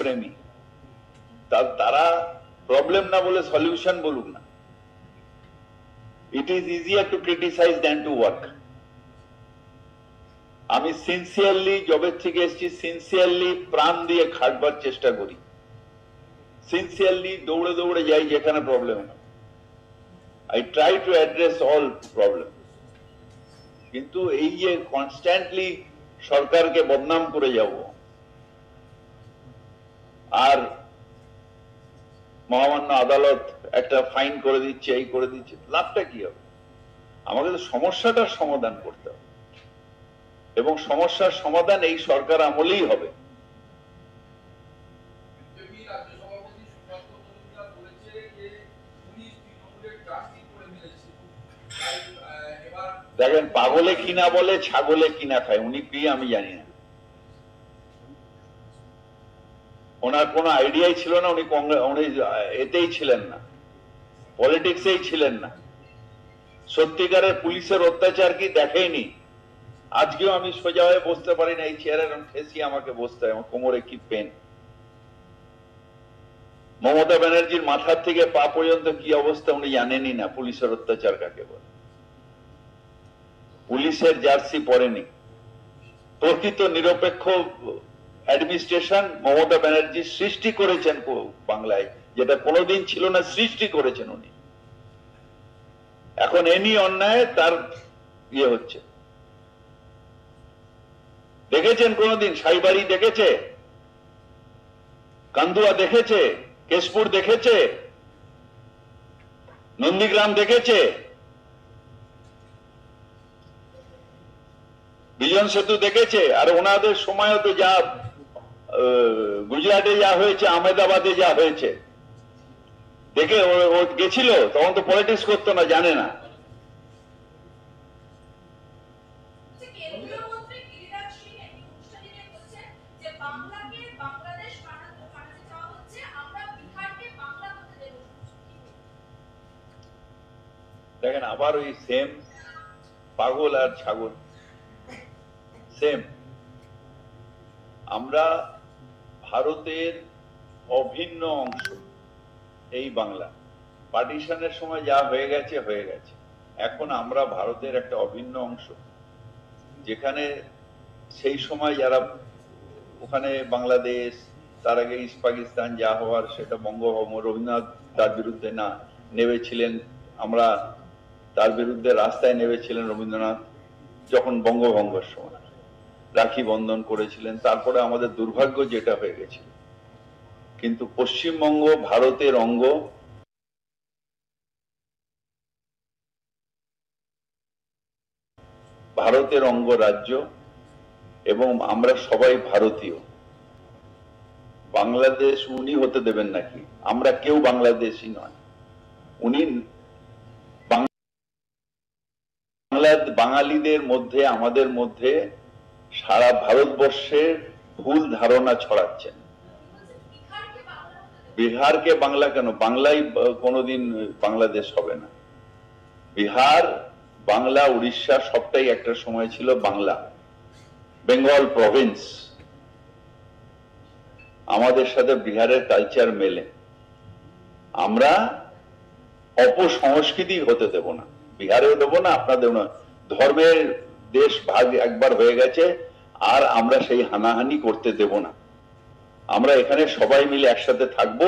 প্রেমী, তারা প্রবলেম না বলে সলিউশন বলুক না। It is easier to criticise than to work. আমি সিনসিয়ারলি জবের থেকে এসেছি, সিনসিয়ারলি প্রাণ দিয়ে খাটবার চেষ্টা করি, সিনসিয়ারলি দৌড়ে দৌড়ে যাই যেখানে প্রবলেম হয়। I try to address all problem. কিন্তু এই যে কনস্ট্যান্টলি সরকারকে বদনাম করে যাব আর মহামান্য আদালত একটা ফাইন করে দিচ্ছে, এই করে দিচ্ছে, লাভটা কি হবে? আমাকে তো সমস্যাটার সমাধান করতে হবে, এবং সমস্যার সমাধান এই সরকার আমলেই হবে। দেখেন, পাগলে কিনা বলে ছাগলে কিনা খায়, উনি কি আমি জানি না। ওনার কোনো আইডিয়াই ছিল না, উনি এতেই ছিলেন না, পলিটিক্সেই ছিলেন না। সত্যিকারের পুলিশের অত্যাচার কি দেখেইনি। আজকেও আমি সোজা হয়ে বসতে পারি না, এই চেয়ারে ঠেসিয়ে আমাকে বসতে হয়, আমার কোমরে কি পেন। মমতা ব্যানার্জির মাথার থেকে পা পর্যন্ত কি অবস্থা উনি জানেনই না, পুলিশের অত্যাচার কাকে বলে। পুলিশের জার্সি পরেনি। প্রকৃত নিরপেক্ষ অ্যাডমিনিস্ট্রেশন মমতা ব্যানার্জি সৃষ্টি করেছেন বাংলায়, যেটা কোনোদিন ছিল না, সৃষ্টি করেছেন উনি। এখন এনি অন্যায় তার ইয়ে হচ্ছে। দেখেছেন কোনোদিন সাইবাড়ি দেখেছে, কান্দুয়া দেখেছে, কেশপুর দেখেছে, নন্দীগ্রাম দেখেছে, বিজন সেতু দেখেছে? আর ওনাদের সময় তো যা গুজরাটে যা হয়েছে, আহমেদাবাদে যা হয়েছে দেখে ও গেছিল, তখন তো পলিটিক্স করতো না, জানে না। দেখেন, আবার ওই সেম পাগল আর ছাগল সেম। আমরা ভারতের অভিন্ন অংশ এই বাংলা। পার্টিশনের সময় যা হয়ে গেছে হয়ে গেছে, এখন আমরা ভারতের একটা অভিন্ন অংশ, যেখানে সেই সময় যারা ওখানে বাংলাদেশ, তার আগে ইস্ট পাকিস্তান যা হওয়ার, সেটা বঙ্গভঙ্গ, রবীন্দ্রনাথ তার বিরুদ্ধে না নেমেছিলেন, আমরা তার বিরুদ্ধে রাস্তায় নেমেছিলেন রবীন্দ্রনাথ যখন বঙ্গভঙ্গের সময় রাখি বন্ধন করেছিলেন। তারপরে আমাদের দুর্ভাগ্য যেটা হয়ে গেছিল, কিন্তু পশ্চিমবঙ্গ ভারতের অঙ্গ, ভারতের অঙ্গ রাজ্য, এবং আমরা সবাই ভারতীয়। বাংলাদেশ উনি হতে দেবেন নাকি? আমরা কেউ বাংলাদেশী নয়। উনি বাঙালিদের মধ্যে, আমাদের মধ্যে সারা ভারতবর্ষের ভুল ধারণা ছড়াচ্ছেন। বিহারকে বাংলা কেন? বাংলাই কোনোদিন বাংলাদেশ হবে না। বিহার, বাংলা, উড়িষ্যা সবটাই একটা সময় ছিল বাংলা, বেঙ্গল প্রভিন্স। আমাদের সাথে বিহারের কালচার মেলে। আমরা অপসংস্কৃতি হতে দেব না, বিহারেও দেব না, আপনাদের না। ধর্মের দেশ ভাগ একবার হয়ে গেছে, আর আমরা সেই হানাহানি করতে দেব না। আমরা এখানে সবাই মিলে একসাথে থাকব।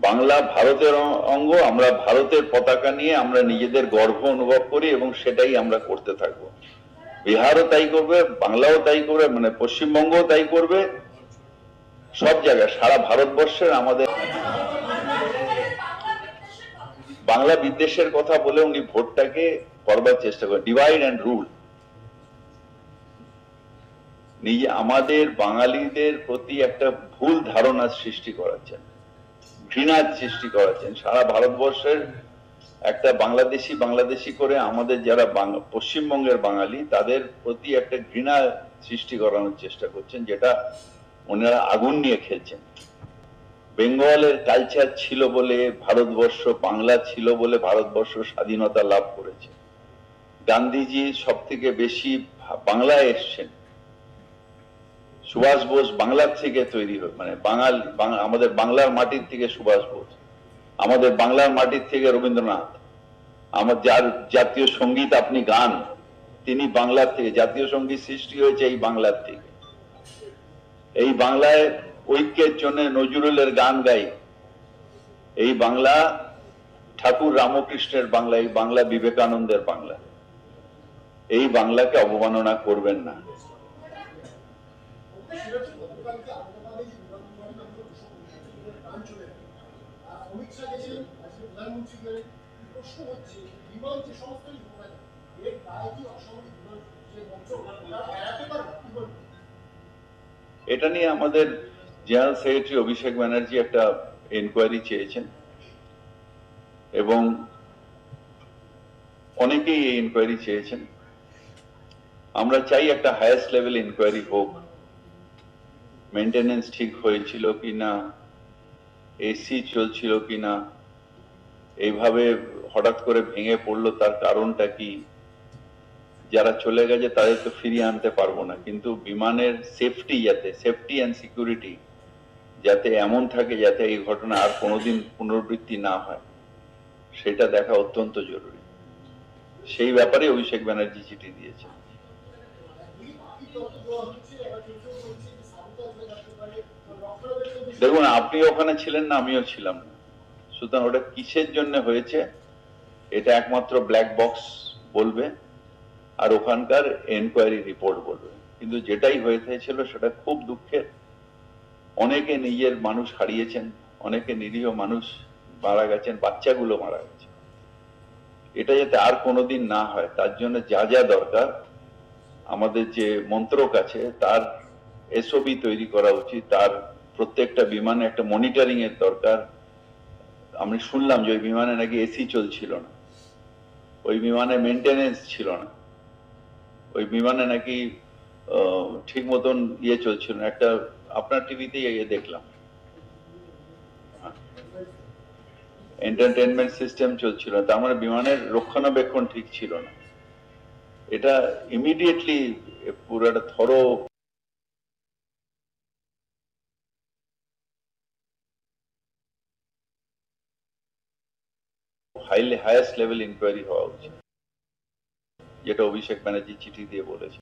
বাংলা ভারতের অঙ্গ, আমরা ভারতের পতাকা নিয়ে আমরা নিজেদের গর্ব অনুভব করি, এবং সেটাই আমরা করতে থাকব। বিহারও তাই করবে, বাংলাও তাই করবে, মানে পশ্চিমবঙ্গও তাই করবে, সব জায়গায় সারা ভারতবর্ষের আমাদের। বাংলা বিদ্বেষের কথা বলে উনি ভোটটাকে করবার চেষ্টা করেন, ডিভাইড অ্যান্ড রুল। নিজে আমাদের বাঙালিদের প্রতি একটা ভুল ধারণা সৃষ্টি করাচ্ছেন, ঘৃণার সৃষ্টি করাচ্ছেন। সারা ভারতবর্ষের একটা বাংলাদেশি বাংলাদেশি করে আমাদের যারা পশ্চিমবঙ্গের বাঙালি, তাদের প্রতি একটা ঘৃণা সৃষ্টি করানোর চেষ্টা করছেন, যেটা ওনারা আগুন নিয়ে খেলছেন। বেঙ্গলের কালচার ছিল বলে ভারতবর্ষ, বাংলা ছিল বলে ভারতবর্ষ স্বাধীনতা লাভ করেছে। গান্ধীজি সব থেকে বেশি বাংলায় এসছেন, সুভাষ বোস বাংলার থেকে তৈরি হয়, মানে আমাদের বাংলার মাটির থেকে সুভাষ বোস, আমাদের বাংলার মাটির থেকে রবীন্দ্রনাথ, আমার যার জাতীয় সঙ্গীত আপনি গান, তিনি বাংলার থেকে। জাতীয় সঙ্গীত সৃষ্টি হয়েছে এই বাংলার থেকে। এই বাংলায় ঐক্যের জন্য নজরুলের গান গাই। এই বাংলা ঠাকুর রামকৃষ্ণের বাংলা, এই বাংলা বিবেকানন্দের বাংলা। এই বাংলাকে অবমাননা করবেন না। এটা নিয়ে আমাদের জেনারেল সেক্রেটারি অভিষেক ব্যানার্জি একটা এনকোয়ারি চেয়েছেন, এবং অনেকেই এই ইনকোয়ারি চেয়েছেন। আমরা চাই একটা হাইয়েস্ট লেভেল ইনকোয়ারি হোক, মেনটেনেন্স ঠিক হয়েছিল কিনা, এসি চলছিল কিনা, এইভাবে হঠাৎ করে ভেঙে পড়লো তার কারণটা কি, যারা চলে গেছে তাদের তো ফিরিয়ে আনতে পারবো না, কিন্তু বিমানের সেফটি অ্যান্ড সিকিউরিটি যাতে এমন থাকে যাতে এই ঘটনা আর কোনোদিন পুনরাবৃত্তি না হয়, সেটা দেখা অত্যন্ত জরুরি। সেই ব্যাপারে অভিষেক ব্যানার্জি চিঠি দিয়েছে। দেখুন, আপনি ওখানে ছিলেন না, আমিও ছিলাম না, সুতরাং ওটা কিসের জন্য হয়েছে এটা একমাত্র ব্ল্যাক বক্স বলবে আর ওখানকার এনকোয়ারি রিপোর্ট বলবে। কিন্তু যেটাই হয়েছিল সেটা খুব দুঃখের। অনেকে নিজের মানুষ হারিয়েছেন, অনেকে নিরীহ মানুষ মারা গেছেন, বাচ্চাগুলো মারা গেছে। এটা যাতে আর কোনোদিন না হয় তার জন্য যা যা দরকার, আমাদের যে মন্ত্রক আছে তার এসওপি তৈরি করা উচিত, তার প্রত্যেকটা বিমানে একটা মনিটরিং এর দরকার। আমি শুনলাম যে ওই বিমানে নাকি এসি চলছিল না, ওই বিমানে মেনটেনেন্স ছিল না, ওই বিমানে নাকি ঠিক মতন চলছিল না। একটা আপনার টিভিতে দেখলাম, এন্টারটেনমেন্ট সিস্টেম চলছিল না, তার মানে বিমানের রক্ষণাবেক্ষণ ঠিক ছিল না। এটা ইমিডিয়েটলি পুরো একটা থরো হাইয়েস্ট লেভেল ইনকোয়ারি হওয়া উচিত, যেটা অভিষেক ব্যানার্জি চিঠি দিয়ে বলেছে।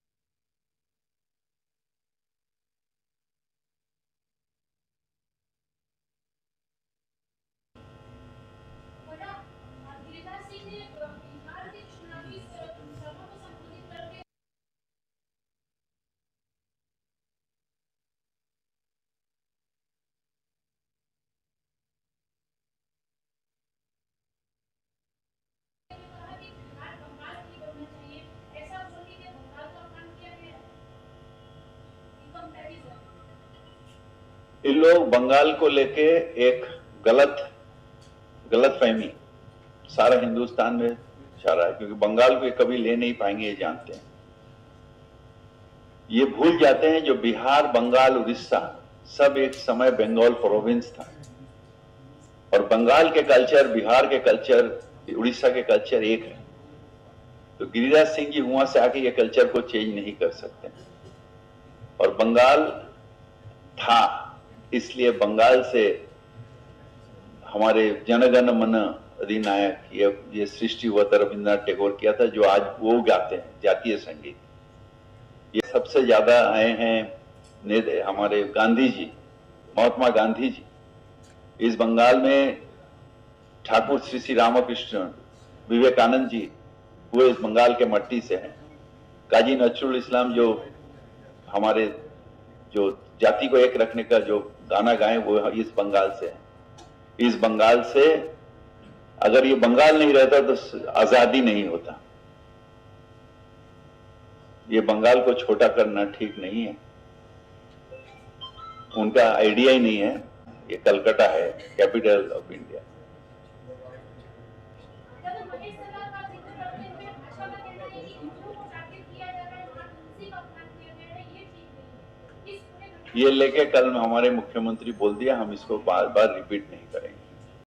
इन लोग बंगाल को लेके एक गलत फहमी सारा हिंदुस्तान में छा रहा है, क्योंकि बंगाल को कभी ले नहीं पाएंगे, ये जानते हैं। ये भूल जाते हैं जो बिहार, बंगाल, उड़ीसा सब एक समय बंगाल प्रोविंस था, और बंगाल के कल्चर, बिहार के कल्चर, उड़ीसा के कल्चर एक है। तो गिरिराज सिंह जी वहां से आके ये कल्चर को चेंज नहीं कर सकते, और बंगाल था इसलिए बंगाल से हमारे जनगण मन अधिनायक ये सृष्टि हुआ था, रविंद्रनाथ टैगोर किया था, जो आज वो गाते हैं जातीय संगीत। ये सबसे ज्यादा आए हैं हमारे गांधी जी, महात्मा गांधी जी। इस बंगाल में ठाकुर श्री श्री रामकृष्ण, विवेकानंद जी वो इस बंगाल के मट्टी से हैं। काजी नजरुल इस्लाम जो हमारे जो जाति को एक रखने का जो गाना गाए वो इस बंगाल से है। इस बंगाल से अगर ये बंगाल नहीं रहता तो आजादी नहीं होता। ये बंगाल को छोटा करना ठीक नहीं है, उनका आइडिया ही नहीं है। ये कलकत्ता है, कैपिटल ऑफ इंडिया। ये लेके कल हमारे मुख्यमंत्री बोल दिया, हम इसको बार बार रिपीट नहीं करेंगे।